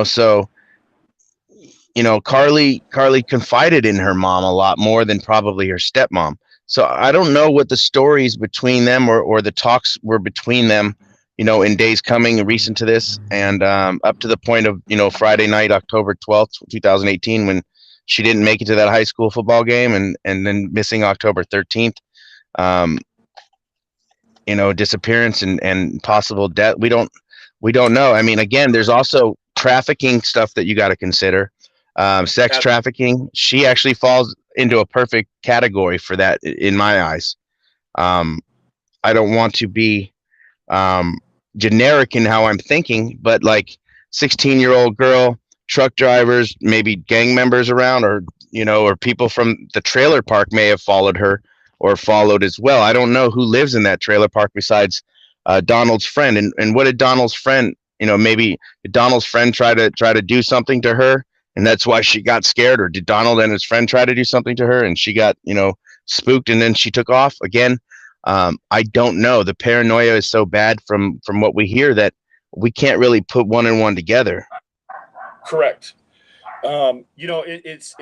so KARLIE confided in her mom a lot more than probably her stepmom. So I don't know what the stories between them, or the talks were between them, in days coming recent to this, and up to the point of, Friday night, October 12th, 2018, when she didn't make it to that high school football game, and then missing October 13th. Um, Disappearance and possible death. We don't know. I mean, again, there's also trafficking stuff that you got to consider. Sex Ab- trafficking. She actually falls into a perfect category for that in my eyes. Um, I don't want to be, generic in how I'm thinking, but like 16-year-old girl, truck drivers, maybe gang members around, or people from the trailer park may have followed her or followed as well. I don't know who lives in that trailer park besides, Donald's friend. And what did Donald's friend maybe did Donald's friend try to do something to her, and that's why she got scared, or did Donald and his friend try to do something to her and she got, spooked, and then she took off again? I don't know. The paranoia is so bad from what we hear that we can't really put one and one together. Correct. It's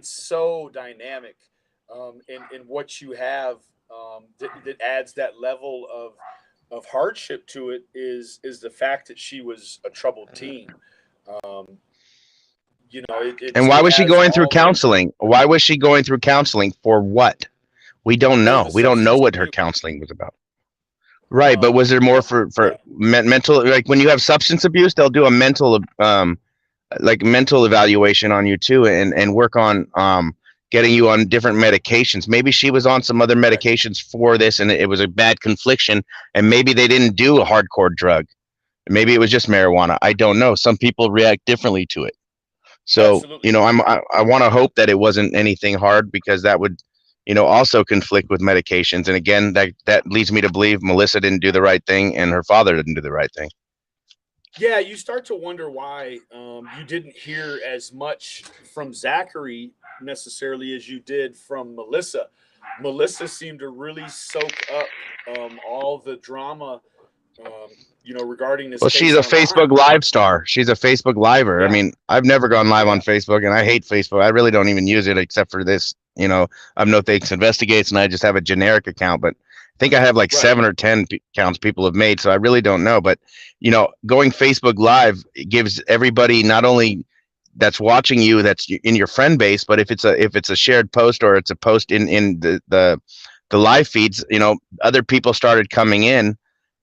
so dynamic, in what you have, that adds that level of hardship to it is the fact that she was a troubled teen. Um, And why it was she has going through all the counseling? Why was she going through counseling for what? We don't for know. the We don't know substance what her abuse. counseling was about. Right, but was there more for Yeah, mental? Like when you have substance abuse, they'll do a mental evaluation on you too, and work on getting you on different medications. Maybe she was on some other correct. medications for this, and it was a bad confliction, and maybe they didn't do a hardcore drug. Maybe it was just marijuana. I don't know. Some people react differently to it. So, Absolutely. I want to hope that it wasn't anything hard, because that would, also conflict with medications. And again, that leads me to believe Melissa didn't do the right thing and her father didn't do the right thing. Yeah, you start to wonder why you didn't hear as much from Zachary necessarily as you did from Melissa. Melissa seemed to really soak up all the drama, regarding this Well, she's case a online. Facebook Live star. She's a Facebook Liver. I Yeah, mean, I've never gone live on yeah, Facebook, and I hate Facebook. I really don't even use it except for this. I'm No Thanks Investigates, and I just have a generic account. But I think I have like right. 7 or 10 accounts people have made, so I really don't know. But going Facebook Live gives everybody, not only that's watching you, that's in your friend base, but if it's a shared post, or it's a post in the live feeds, other people started coming in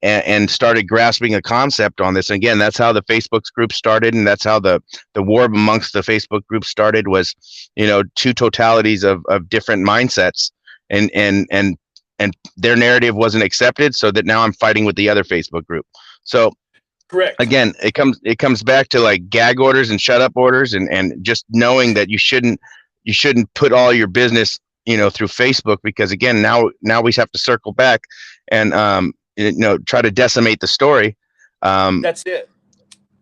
and started grasping a concept on this. And again, that's how the Facebook group started, and that's how the war amongst the Facebook group started, was two totalities of different mindsets, and their narrative wasn't accepted, so that now I'm fighting with the other Facebook group. So Correct. again, it comes back to like gag orders and shut up orders, and just knowing that you shouldn't put all your business through Facebook, because again, now we have to circle back and try to decimate the story. That's it.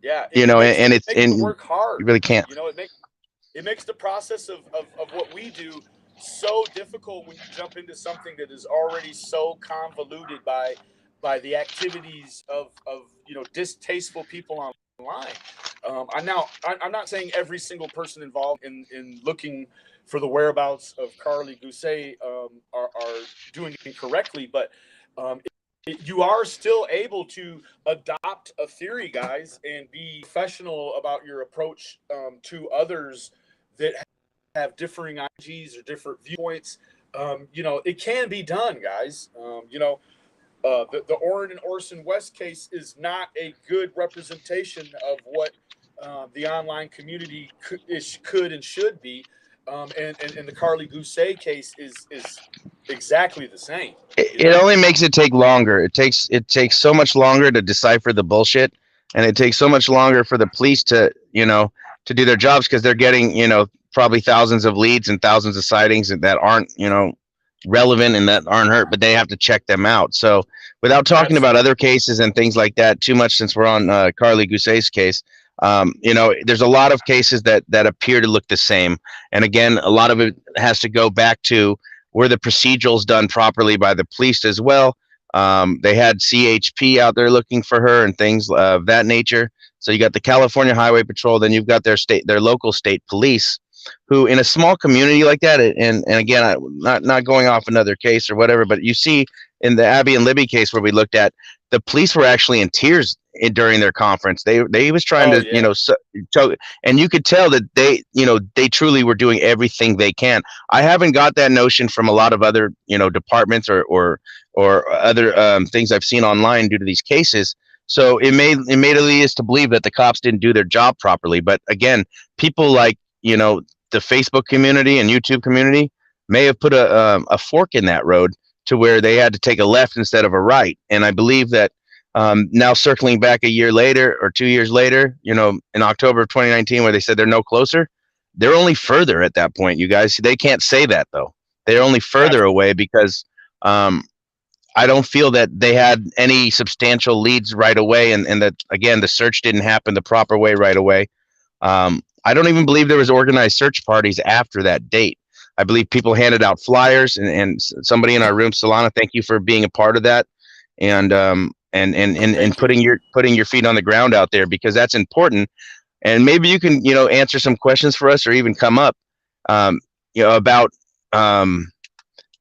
Yeah, And it it's, makes the and work hard. you really can't. It makes the process of what we do so difficult when you jump into something that is already so convoluted by the activities of distasteful people online. I'm not saying every single person involved in looking for the whereabouts of KARLIE GUSE are doing it incorrectly, but um, you are still able to adopt a theory, guys, and be professional about your approach to others that have differing ideologies or different viewpoints. It can be done, guys. The Orrin and Orson West case is not a good representation of what the online community could and should be. And the KARLIE GUSE case is exactly the same. It only makes it take longer. It takes so much longer to decipher the bullshit, and it takes so much longer for the police to do their jobs, because they're getting probably thousands of leads and thousands of sightings that aren't relevant and that aren't hurt, but they have to check them out. So without talking about Absolutely. other cases and things like that too much, since we're on KARLIE GUSE's case, there's a lot of cases that appear to look the same. And again, a lot of it has to go back to, were the procedurals done properly by the police as well? They had CHP out there looking for her and things of that nature. So you got the California Highway Patrol, then you've got their local state police, who in a small community like that, and again, not going off another case or whatever, but you see in the Abby and Libby case where we looked at, the police were actually in tears during their conference. They was trying Oh to yeah. and you could tell that they truly were doing everything they can. I haven't got that notion from a lot of other departments or other things I've seen online due to these cases. So it made lead us to believe that the cops didn't do their job properly. But again, people like the Facebook community and YouTube community may have put a fork in that road, to where they had to take a left instead of a right. And I believe that now, circling back a year later or 2 years later, in October of 2019, where they said they're no closer, they're only further at that point, you guys. They can't say that, though. They're only further Absolutely. away, because I don't feel that they had any substantial leads right away, and that again the search didn't happen the proper way right away. I don't even believe there was organized search parties after that date. I believe people handed out flyers, and somebody in our room, Solana, thank you for being a part of that, and Thank you. putting your feet on the ground out there, because that's important. And maybe you can, answer some questions for us, or even come up, um, about um,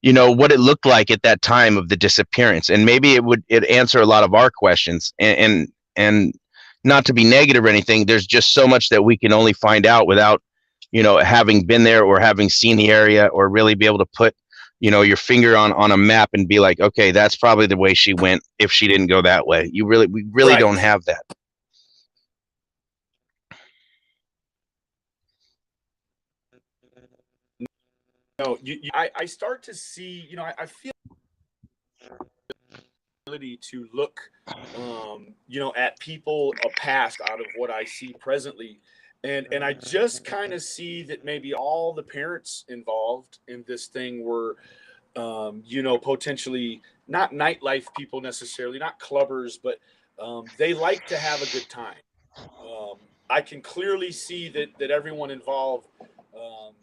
what it looked like at that time of the disappearance, and maybe it answer a lot of our questions. And not to be negative or anything, there's just so much that we can only find out without having been there, or having seen the area, or really be able to put your finger on a map and be like, okay, that's probably the way she went if she didn't go that way. We really don't Right. have that. No, I start to see, I feel ability to look, at people a past out of what I see presently. And I just kind of see that maybe all the parents involved in this thing were, potentially not nightlife people necessarily, not clubbers, but they like to have a good time. Um, I can clearly see that everyone involved, um,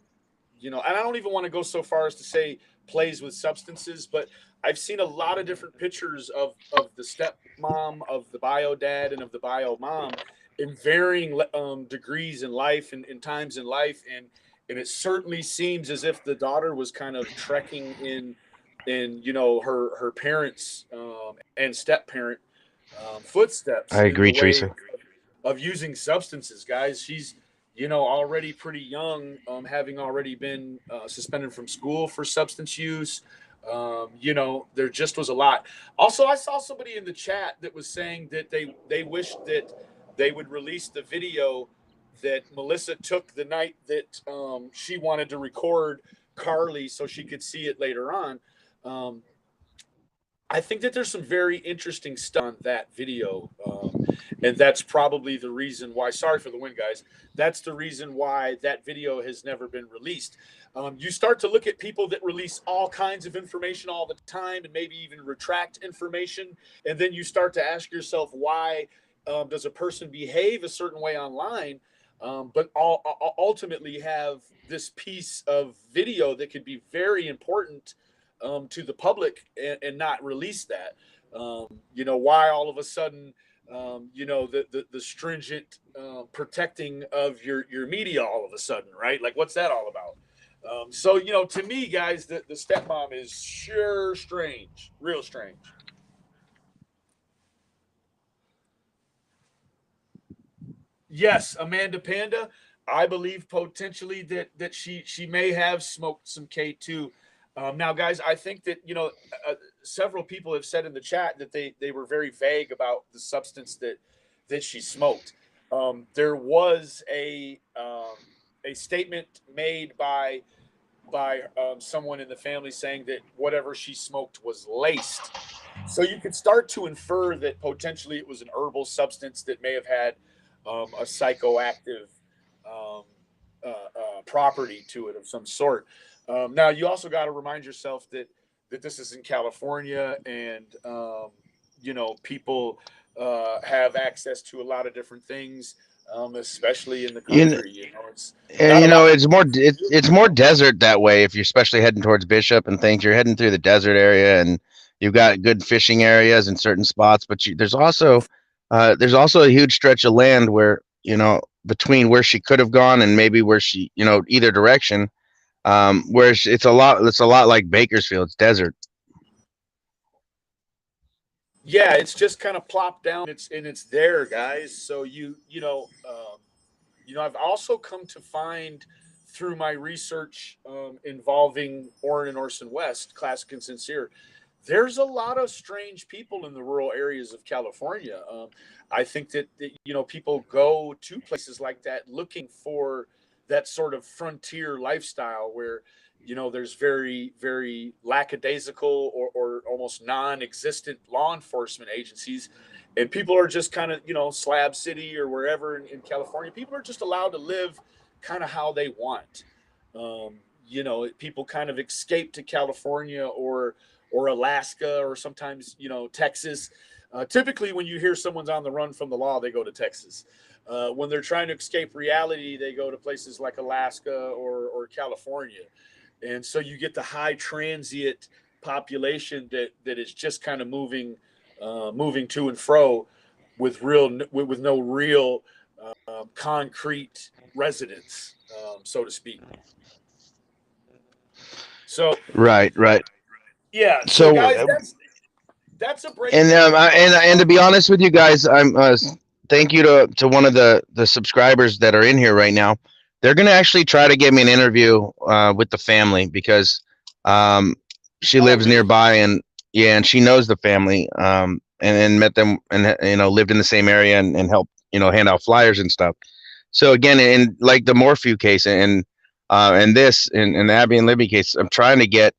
and I don't even want to go so far as to say plays with substances, but I've seen a lot of different pictures of the stepmom, of the bio dad, and of the bio mom in varying degrees in life and times in life, and it certainly seems as if the daughter was kind of trekking in her parents and step parent I footsteps in the agree, way Teresa. of using substances, guys. She's already pretty young, having already been suspended from school for substance use. There just was a lot. Also, I saw somebody in the chat that was saying that they wished that they would release the video that Melissa took the night that she wanted to record Carly so she could see it later on. Um, I think that there's some very interesting stuff on that video. And that's probably the reason why, sorry for the win, guys. That's the reason why that video has never been released. You start to look at people that release all kinds of information all the time and maybe even retract information. And then you start to ask yourself, why does a person behave a certain way online, but ultimately have this piece of video that could be very important to the public and not release that. Why all of a sudden, the stringent protecting of your media all of a sudden, right? Like, what's that all about? So, to me, guys, the stepmom is sure strange, real strange. Yes, Amanda Panda. I believe potentially that she may have smoked some K2. Now, guys, I think that several people have said in the chat that they were very vague about the substance that she smoked. There was a statement made by someone in the family saying that whatever she smoked was laced. So you could start to infer that potentially it was an herbal substance that may have had a psychoactive um, property to it of some sort. Now, you also got to remind yourself that this is in California, and people have access to a lot of different things, especially in the You country. It's And not a lot of it's more desert that way. If you're especially heading towards Bishop and things, you're heading through the desert area, and you've got good fishing areas in certain spots. But there's also a huge stretch of land where between where she could have gone and maybe where she either direction, where it's a lot like Bakersfield. It's desert. yeah, it's just kind of plopped down. It's there, guys. So I've also come to find through my research involving Orrin and Orson West, Classic and Sincere, there's a lot of strange people in the rural areas of California. I think that people go to places like that looking for that sort of frontier lifestyle where there's very very lackadaisical or almost non-existent law enforcement agencies, and people are just kind of Slab City or wherever in California. People are just allowed to live kind of how they want. People kind of escape to California or Alaska, or sometimes, Texas. Typically, when you hear someone's on the run from the law, they go to Texas. When they're trying to escape reality, they go to places like Alaska or California. And so you get the high transient population that is just kind of moving to and fro with no real concrete residence, so to speak. So Right, right. yeah, so So, guys, that's a and breakdown and to be honest with you guys, I'm thank you to one of the subscribers that are in here right now. They're gonna actually try to get me an interview with the family because she Oh, lives really? nearby, and yeah, and she knows the family, and met them, and lived in the same area, and helped hand out flyers and stuff. So again, in like the Morphew case, and this and the Abby and Libby case, I'm trying to get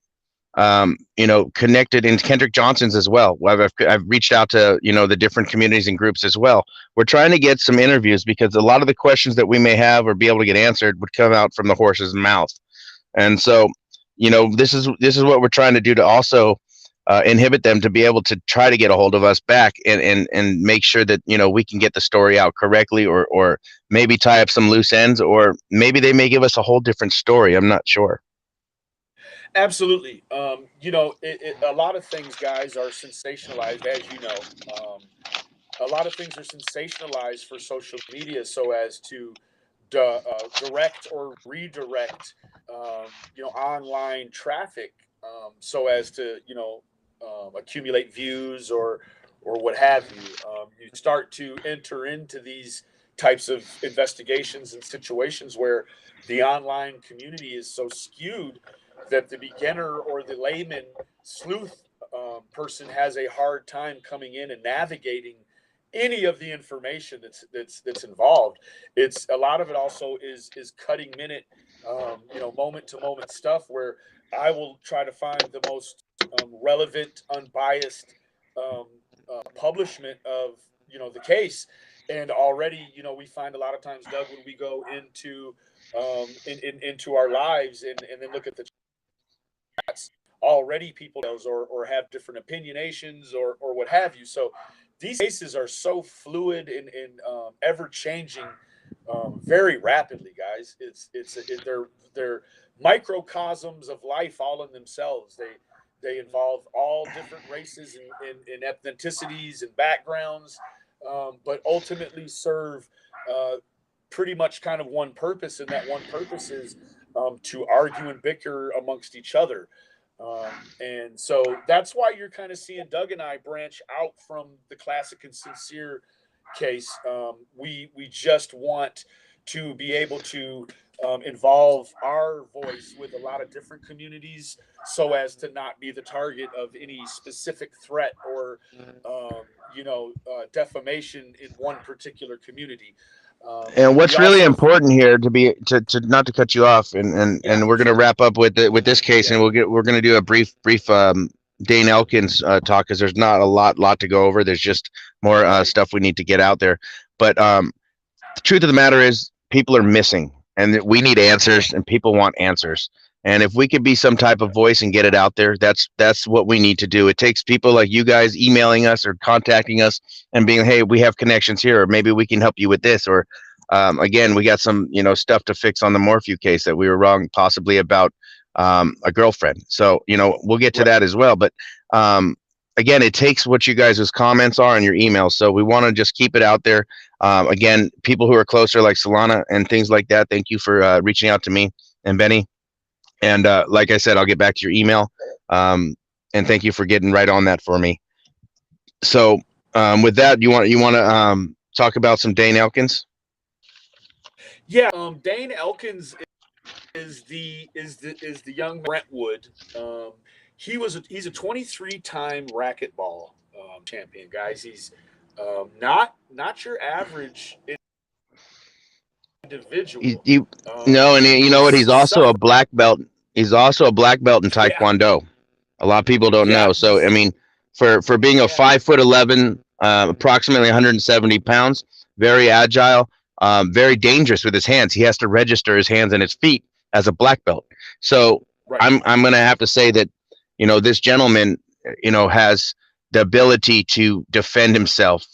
connected in Kendrick Johnson's as well. I've reached out to, the different communities and groups as well. We're trying to get some interviews because a lot of the questions that we may have or be able to get answered would come out from the horse's mouth. And so, this is what we're trying to do to also inhibit them to be able to try to get a hold of us back and make sure that, we can get the story out correctly, or maybe tie up some loose ends, or maybe they may give us a whole different story. I'm not sure. Absolutely. A lot of things, guys, are sensationalized, as you know. A lot of things are sensationalized for social media so as to direct or redirect, online traffic, so as to, accumulate views or what have you. You start to enter into these types of investigations and situations where the online community is so skewed that the beginner or the layman sleuth person has a hard time coming in and navigating any of the information that's involved. It's a lot of it also is cutting minute, moment to moment stuff where I will try to find the most relevant, unbiased um, publishment of the case. And already, we find a lot of times, Doug, when we go into our lives and then look at the chats, already people or have different opinionations or what have you. So these cases are so fluid and ever changing, very rapidly, guys. They're microcosms of life all in themselves. They involve all different races and ethnicities and backgrounds, but ultimately serve pretty much kind of one purpose, and that one purpose is to argue and bicker amongst each other. And so that's why you're kind of seeing Doug and I branch out from the classic and sincere case. We just want to be able to involve our voice with a lot of different communities so as to not be the target of any specific threat or defamation in one particular community. And We what's really also, important here to not to cut you off, yeah, and we're going to wrap up with this case, yeah, and we're going to do a brief Dane Elkins talk, because there's not a lot to go over. There's just more right, stuff we need to get out there. But the truth of the matter is, people are missing, and that we need answers, and people want answers. And if we could be some type of voice and get it out there, that's what we need to do. It takes people like you guys emailing us or contacting us and being, hey, we have connections here, or maybe we can help you with this, or again, we got some stuff to fix on the Morphew case that we were wrong possibly about a girlfriend. So we'll get to right. that as well. But again, it takes what you guys' comments are on your emails. So we want to just keep it out there. Again, people who are closer, like Solana and things like that, thank you for reaching out to me and Benny. And like I said, I'll get back to your email. And thank you for getting right on that for me. So with that, you want to talk about some Dane Elkins? Yeah, Dane Elkins is the young Brentwood. He's a 23-time racquetball champion, guys. He's not your average individual. He no, and you know what? He's also a Suffer. black belt. He's also a black belt in Yeah, Taekwondo. A lot of people don't yeah, know. So I mean, for being a yeah, 5'11", approximately 170 pounds, very agile, very dangerous with his hands. He has to register his hands and his feet as a black belt. So right. I'm gonna have to say that this gentleman, has the ability to defend himself.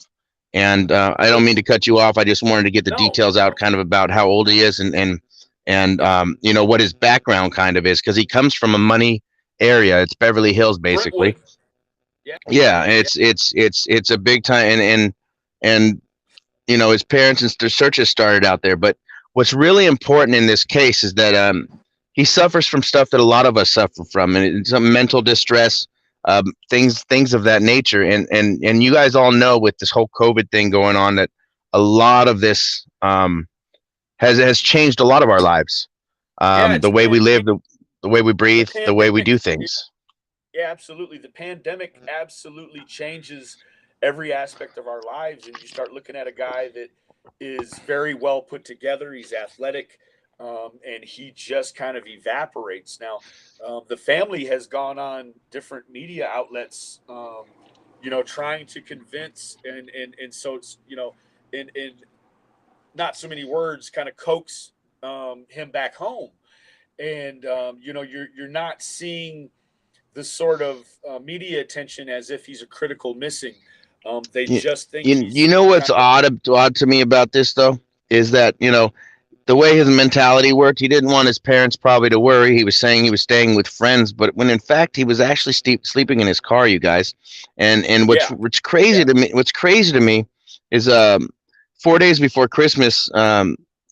And I don't mean to cut you off. I just wanted to get the No, details out, kind of about how old he is, and what his background kind of is, because he comes from a money area. It's Beverly Hills, basically. Brentwood. Yeah. Yeah, it's a big time, and his parents and their searches started out there. But what's really important in this case is that he suffers from stuff that a lot of us suffer from, and it's some mental distress, things of that nature. And you guys all know, with this whole COVID thing going on, that a lot of this has changed a lot of our lives, the way we live, the way we breathe, the way we do things. Yeah, absolutely. The pandemic absolutely changes every aspect of our lives, and you start looking at a guy that is very well put together. He's athletic, and he just kind of evaporates. Now, the family has gone on different media outlets, trying to convince and so it's in not so many words, kind of coax him back home, and you're not seeing the sort of media attention as if he's a critical missing. They just think you know what's odd to me about this, though, is that the way his mentality worked. He didn't want his parents probably to worry. He was saying he was staying with friends, but when in fact he was actually sleeping in his car, you guys. And what's crazy to me is 4 days before Christmas,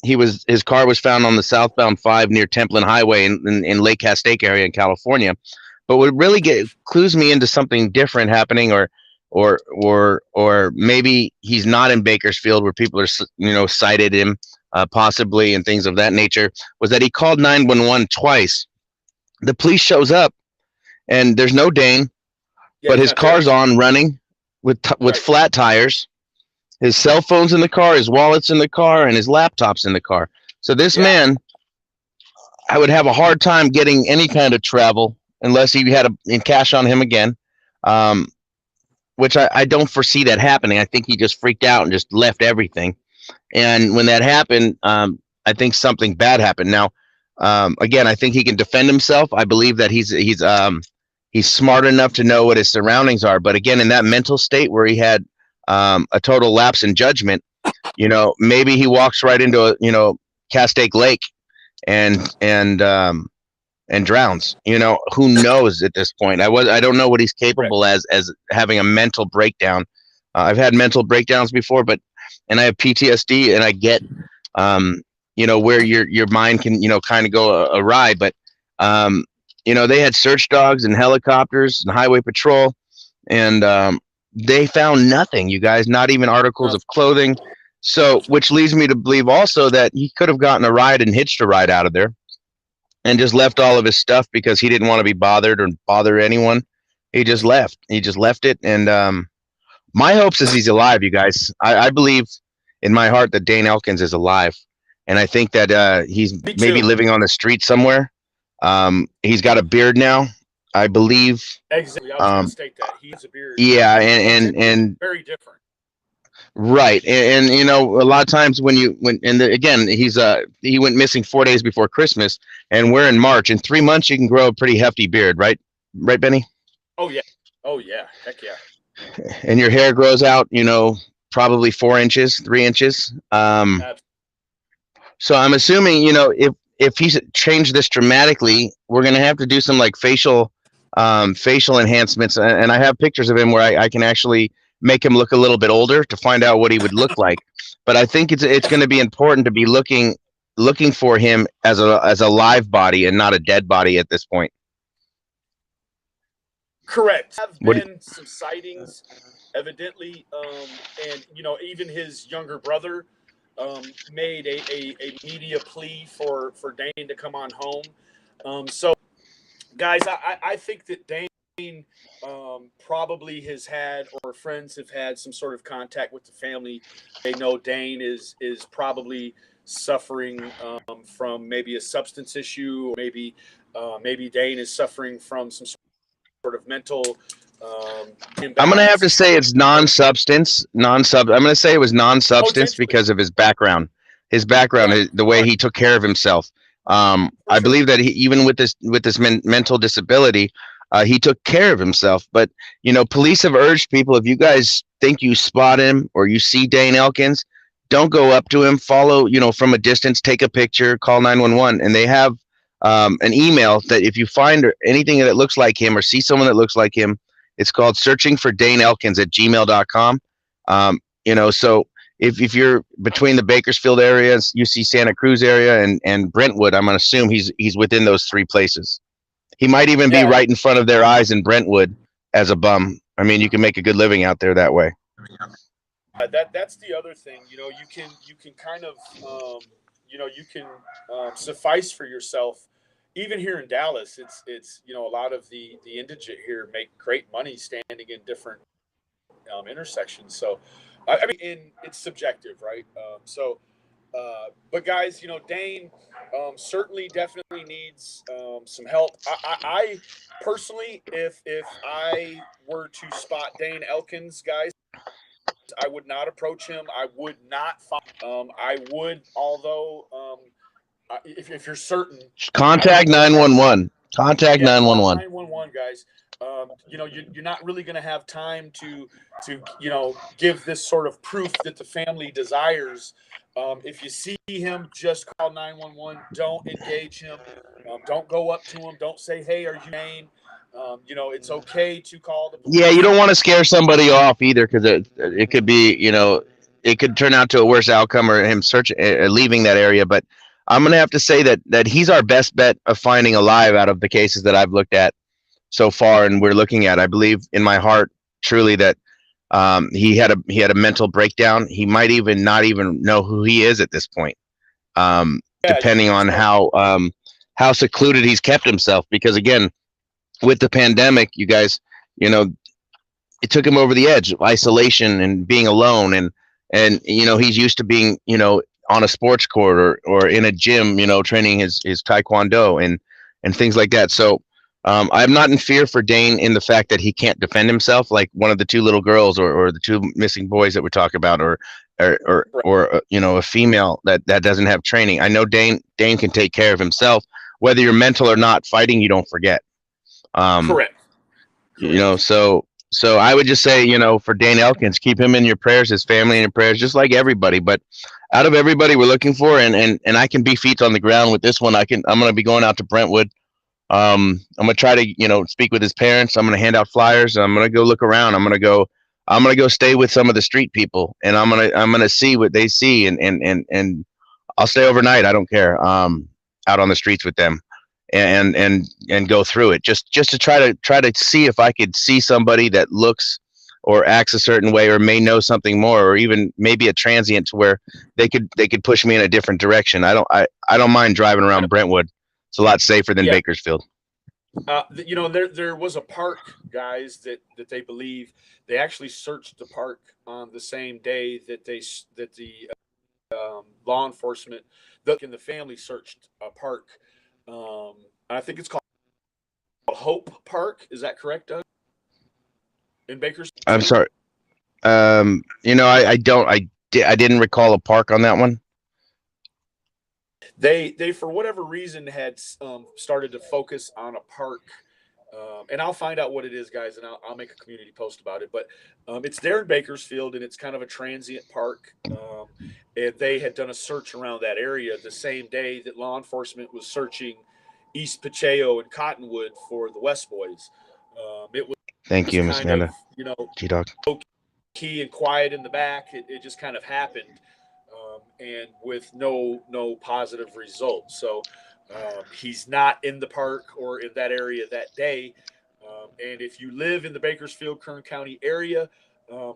his car was found on the southbound 5 near Templin Highway in Lake Castaic area in California. But what really clues me into something different happening, or maybe he's not in Bakersfield where people are cited him possibly, and things of that nature, was that he called 911 twice. The police shows up and there's no Dane, but his car's on running with flat tires. His cell phone's in the car, his wallet's in the car, and his laptop's in the car. So this man, I would have a hard time getting any kind of travel unless he had cash on him again, which I don't foresee that happening. I think he just freaked out and just left everything. And when that happened, I think something bad happened. Now, again, I think he can defend himself. I believe that he's smart enough to know what his surroundings are. But again, in that mental state where he had a total lapse in judgment, maybe he walks right into Castaic Lake and drowns. Who knows at this point? I don't know what he's capable as having a mental breakdown. I've had mental breakdowns before, and I have PTSD, and I get where your mind can kind of go awry. But they had search dogs and helicopters and highway patrol, and they found nothing, you guys, not even articles of clothing. So, which leads me to believe also that he could have gotten a ride and hitched a ride out of there and just left all of his stuff because he didn't want to be bothered or bother anyone. He just left. He just left it. And my hopes is he's alive, you guys. I believe in my heart that Dane Elkins is alive. And I think that he's maybe living on the street somewhere. He's got a beard now, I believe. Exactly. I was going to state that. He has a beard. Yeah, and very different. Right, and a lot of times again, he went missing 4 days before Christmas, and we're in March. In 3 months, you can grow a pretty hefty beard, right, Benny? Oh yeah, heck yeah. And your hair grows out, probably 4 inches, 3 inches. So I'm assuming, if he's changed this dramatically, we're gonna have to do some like facial enhancements, and I have pictures of him where I can actually make him look a little bit older to find out what he would look like. But I think it's going to be important to be looking for him as a live body and not a dead body at this point. Correct. There have been some sightings, evidently, and even his younger brother made a media plea for Dane to come on home. So, guys, I think that Dane probably has had, or friends have had, some sort of contact with the family. They know Dane is probably suffering from maybe a substance issue, or maybe Dane is suffering from some sort of mental imbalance. I'm gonna have to say it's non-substance. I'm gonna say it was non-substance because of his background. His background, the way he took care of himself. I believe that even with this mental disability, he took care of himself. But, police have urged people, if you guys think you spot him or you see Dane Elkins, don't go up to him. Follow, from a distance, take a picture, call 911. And they have an email that if you find anything that looks like him or see someone that looks like him, it's called searchingfordaneelkins@gmail.com. So if you're between the Bakersfield area, UC Santa Cruz area, and Brentwood, I'm going to assume he's within those three places. He might even be right in front of their eyes in Brentwood as a bum. I mean, you can make a good living out there that way. That's the other thing. You can kind of you can suffice for yourself. Even here in Dallas, it's a lot of the indigent here make great money standing in different intersections. So, I mean, it's subjective, right? But guys, Dane certainly definitely needs some help. I personally, if I were to spot Dane Elkins, guys, I would not approach him. I would not find. I would, although if you're certain, contact 911. Contact 911. 911, guys. You're not really going to have time to give this sort of proof that the family desires. If you see him, just call 911. Don't engage him. Don't go up to him. Don't say, "Hey, are you Dane?" It's okay to call the police. Yeah, you don't want to scare somebody off either, because it could be, it could turn out to a worse outcome or him leaving that area. But I'm going to have to say that he's our best bet of finding alive out of the cases that I've looked at so far, and we're looking at. I believe in my heart truly that he had a mental breakdown. He might even not even know who he is at this point, depending on how secluded he's kept himself. Because again, with the pandemic, you guys, it took him over the edge of isolation and being alone, and he's used to being on a sports court or in a gym, training his taekwondo and things like that. So I'm not in fear for Dane in the fact that he can't defend himself, like one of the two little girls or the two missing boys that we're talking about, or a female that doesn't have training. I know Dane can take care of himself. Whether you're mental or not, fighting you don't forget. Correct. So I would just say, for Dane Elkins, keep him in your prayers, his family in your prayers, just like everybody. But out of everybody we're looking for, and I can be feet on the ground with this one. I'm going to be going out to Brentwood. I'm going to try to, speak with his parents. I'm going to hand out flyers. I'm going to go look around. I'm going to go stay with some of the street people, and I'm going to see what they see, and I'll stay overnight. I don't care. Out on the streets with them. And go through it just to try to see if I could see somebody that looks or acts a certain way or may know something more, or even maybe a transient to where they could push me in a different direction. I don't mind driving around Brentwood. It's a lot safer than Bakersfield. There was a park, guys, that they believe they actually searched the park on the same day that the law enforcement and the family searched a park. I think it's called Hope Park. Is that correct, Doug? In Bakersfield? I'm sorry. I didn't recall a park on that one. They for whatever reason had started to focus on a park, and I'll find out what it is, guys, and I'll make a community post about it. But it's there in Bakersfield, and it's kind of a transient park. And they had done a search around that area the same day that law enforcement was searching East Pacheco and Cottonwood for the West Boys. It was thank you, Miss Nanda. G-Dog. Key and quiet in the back. It just kind of happened, and with no positive results. So he's not in the park or in that area that day. And if you live in the Bakersfield, Kern County area,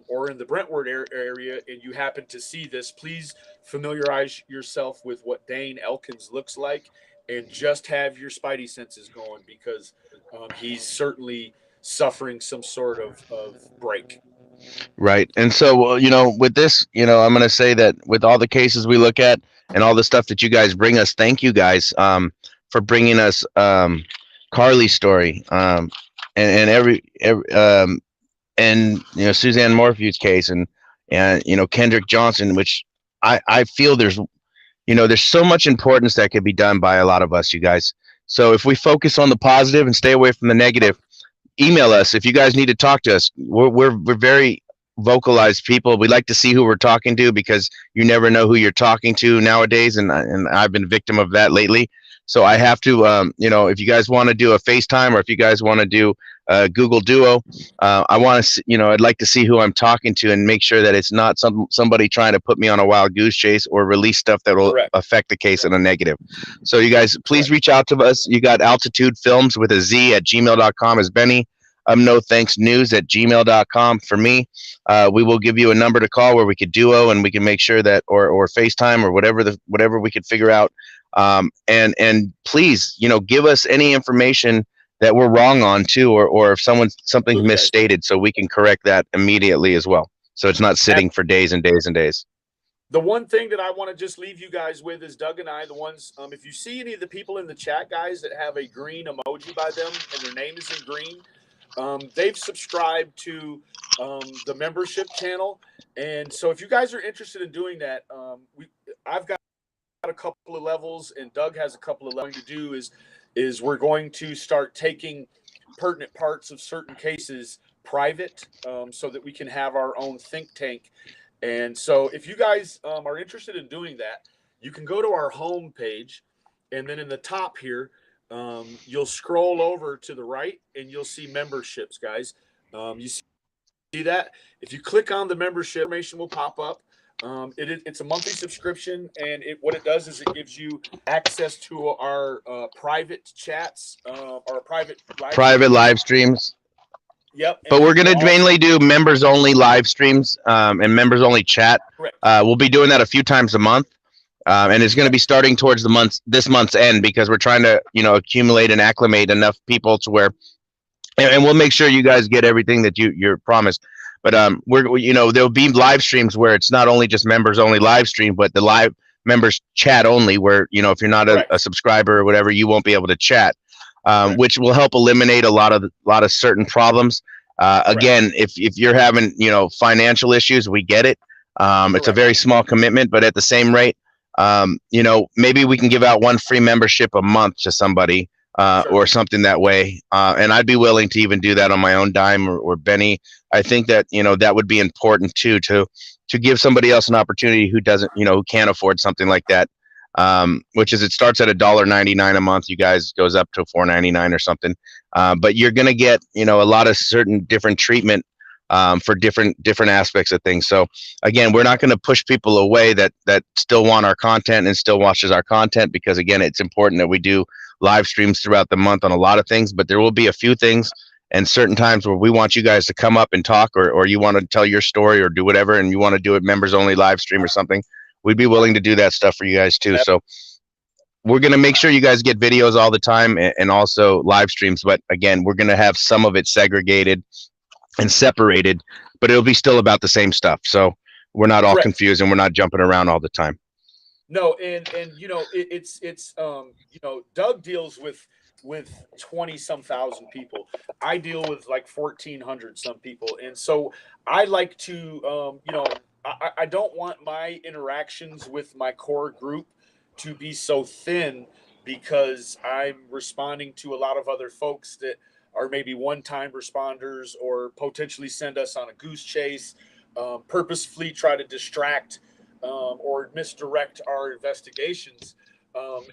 or in the Brentwood area, and you happen to see this, please familiarize yourself with what Dane Elkins looks like, and just have your spidey senses going, because he's certainly suffering some sort of break. Right. And so, with this, I'm going to say that with all the cases we look at and all the stuff that you guys bring us, thank you guys for bringing us KARLIE's story, and every Suzanne Morphew's case, and Kendrick Johnson, which I feel there's so much importance that could be done by a lot of us, you guys. So if we focus on the positive and stay away from the negative, email us if you guys need to talk to us. We're very vocalized people. We like to see who we're talking to because you never know who you're talking to nowadays, and I've been a victim of that lately. So I have to, if you guys want to do a FaceTime or if you guys want to do Google Duo, I want to, I'd like to see who I'm talking to and make sure that it's not somebody trying to put me on a wild goose chase or release stuff that will affect the case in a negative. So you guys, please reach out to us. You got Altitude Films with a Z at gmail.com as Benny. UMNOTHANKSnews@gmail.com for me. We will give you a number to call where we could duo and we can make sure that, or FaceTime or whatever we could figure out. And please, give us any information that we're wrong on too, or if something's misstated, so we can correct that immediately as well. So it's not sitting for days and days and days. The one thing that I want to just leave you guys with is Doug and I, the ones, if you see any of the people in the chat, guys, that have a green emoji by them and their name is in green, they've subscribed to the membership channel. And so if you guys are interested in doing that, I've got a couple of levels and Doug has a couple of levels to do is we're going to start taking pertinent parts of certain cases private, so that we can have our own think tank. And so if you guys are interested in doing that, you can go to our home page, and then in the top here, you'll scroll over to the right and you'll see memberships, guys. You see that? If you click on the membership, information will pop up. It's a monthly subscription, and what it does is it gives you access to our private chats, our private live streams. Yep. But we're going to mainly do members only live streams and members only chat. We'll be doing that a few times a month. And it's going to be starting towards this month's end, because we're trying to, accumulate and acclimate enough people to where, and we'll make sure you guys get everything that you're promised. But there'll be live streams where it's not only just members only live stream, but the live members chat only, where, if you're not a subscriber or whatever, you won't be able to chat, which will help eliminate a lot of certain problems. Again, if you're having, financial issues, we get it. It's a very small commitment, but at the same rate, maybe we can give out one free membership a month to somebody, or something that way. And I'd be willing to even do that on my own dime, or Benny. I think that, that would be important too, to give somebody else an opportunity who doesn't, who can't afford something like that. Which is, it starts at $1.99 a month. You guys goes up to $4.99 or something. But you're going to get, a lot of certain different treatment, for different aspects of things. So again, we're not going to push people away that still want our content and still watches our content, because again, it's important that we do live streams throughout the month on a lot of things, but there will be a few things and certain times where we want you guys to come up and talk, or you want to tell your story or do whatever, and you want to do it members only live stream or something. We'd be willing to do that stuff for you guys too. So we're going to make sure you guys get videos all the time, and also live streams. But again, we're going to have some of it segregated and separated, but it'll be still about the same stuff. So we're not all confused and we're not jumping around all the time. No. And Doug deals with 20 some thousand people. I deal with like 1,400 some people. And so I like to, I don't want my interactions with my core group to be so thin, because I'm responding to a lot of other folks that are maybe one-time responders, or potentially send us on a goose chase, purposefully try to distract or misdirect our investigations.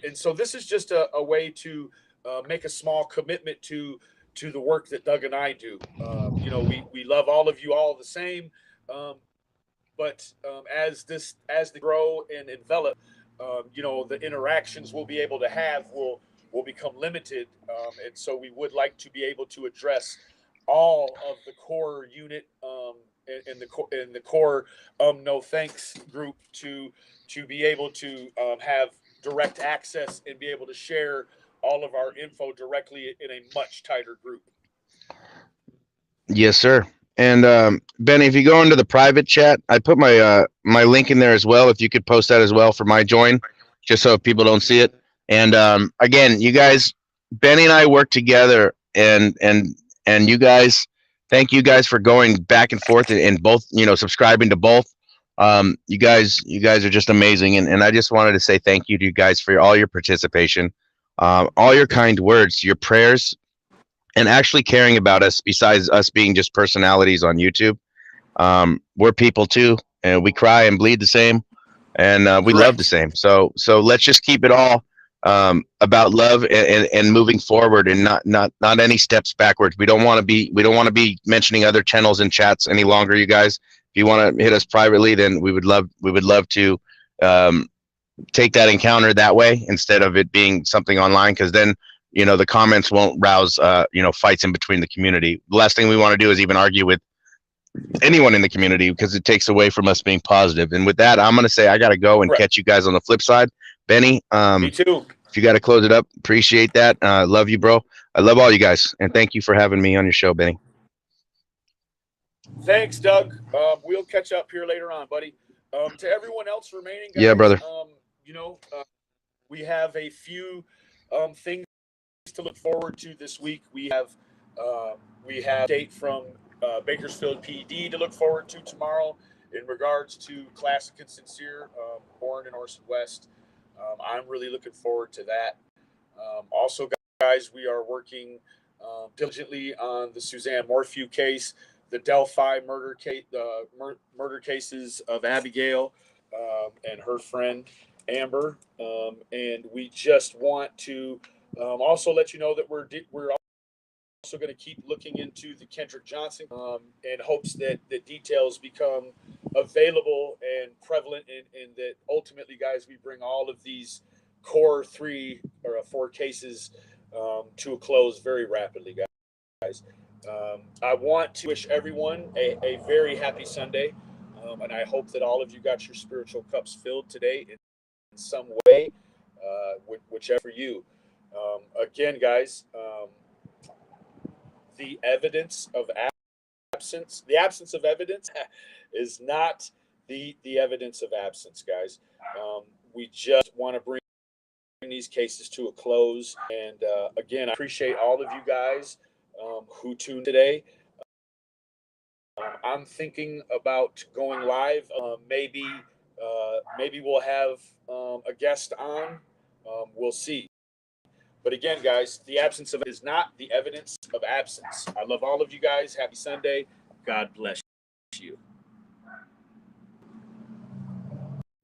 And so this is just a way to make a small commitment to the work that Doug and I do. We love all of you all the same. But as they grow and envelop, the interactions we'll be able to have will become limited. And so we would like to be able to address all of the core unit in the core No Thanks group to be able to have direct access and be able to share all of our info directly in a much tighter group. Yes, sir. And Benny, if you go into the private chat, I put my my link in there as well. If you could post that as well for my join, just so people don't see it. And again, you guys, Benny and I work together, and you guys, thank you guys for going back and forth and both, subscribing to both. You guys are just amazing, and I just wanted to say thank you to you guys for all your participation, all your kind words, your prayers, and actually caring about us besides us being just personalities on YouTube. We're people too, and we cry and bleed the same, and we love the Correct. same. So let's just keep it all about love and moving forward, and not any steps backwards. We don't want to be mentioning other channels and chats any longer, you guys. If you want to hit us privately, then we would love to um, take that encounter that way instead of it being something online, because then the comments won't rouse fights in between the community. The last thing we want to do is even argue with anyone in the community, because it takes away from us being positive. And with that, I'm going to say I got to go and Correct. catch you guys on the flip side. Benny, Me too. if you got to close it up, appreciate that. Love you, bro. I love all you guys, and thank you for having me on your show, Benny. Thanks, Doug. We'll catch up here later on, buddy. To everyone else remaining, guys, Yeah, brother. We have a few things to look forward to this week. We have a date from Bakersfield PD to look forward to tomorrow in regards to Classic and Sincere, Born in Orson West. I'm really looking forward to that. Also, guys, we are working diligently on the Suzanne Morphew case, the Delphi murder case, murder cases of Abigail and her friend Amber, and we just want to also let you know that we're also going to keep looking into the Kendrick Johnson in hopes that the details become available and prevalent, and that ultimately, guys, we bring all of these core 3 or 4 cases to a close very rapidly, guys. I want to wish everyone a very happy Sunday, and I hope that all of you got your spiritual cups filled today in some way, whichever for you. Again, guys, the evidence of the absence of evidence is not the evidence of absence, guys. We just want to bring these cases to a close. And again, I appreciate all of you guys who tuned today. I'm thinking about going live. Maybe we'll have a guest on. We'll see. But again, guys, the absence of it is not the evidence of absence. I love all of you guys. Happy Sunday. God bless you.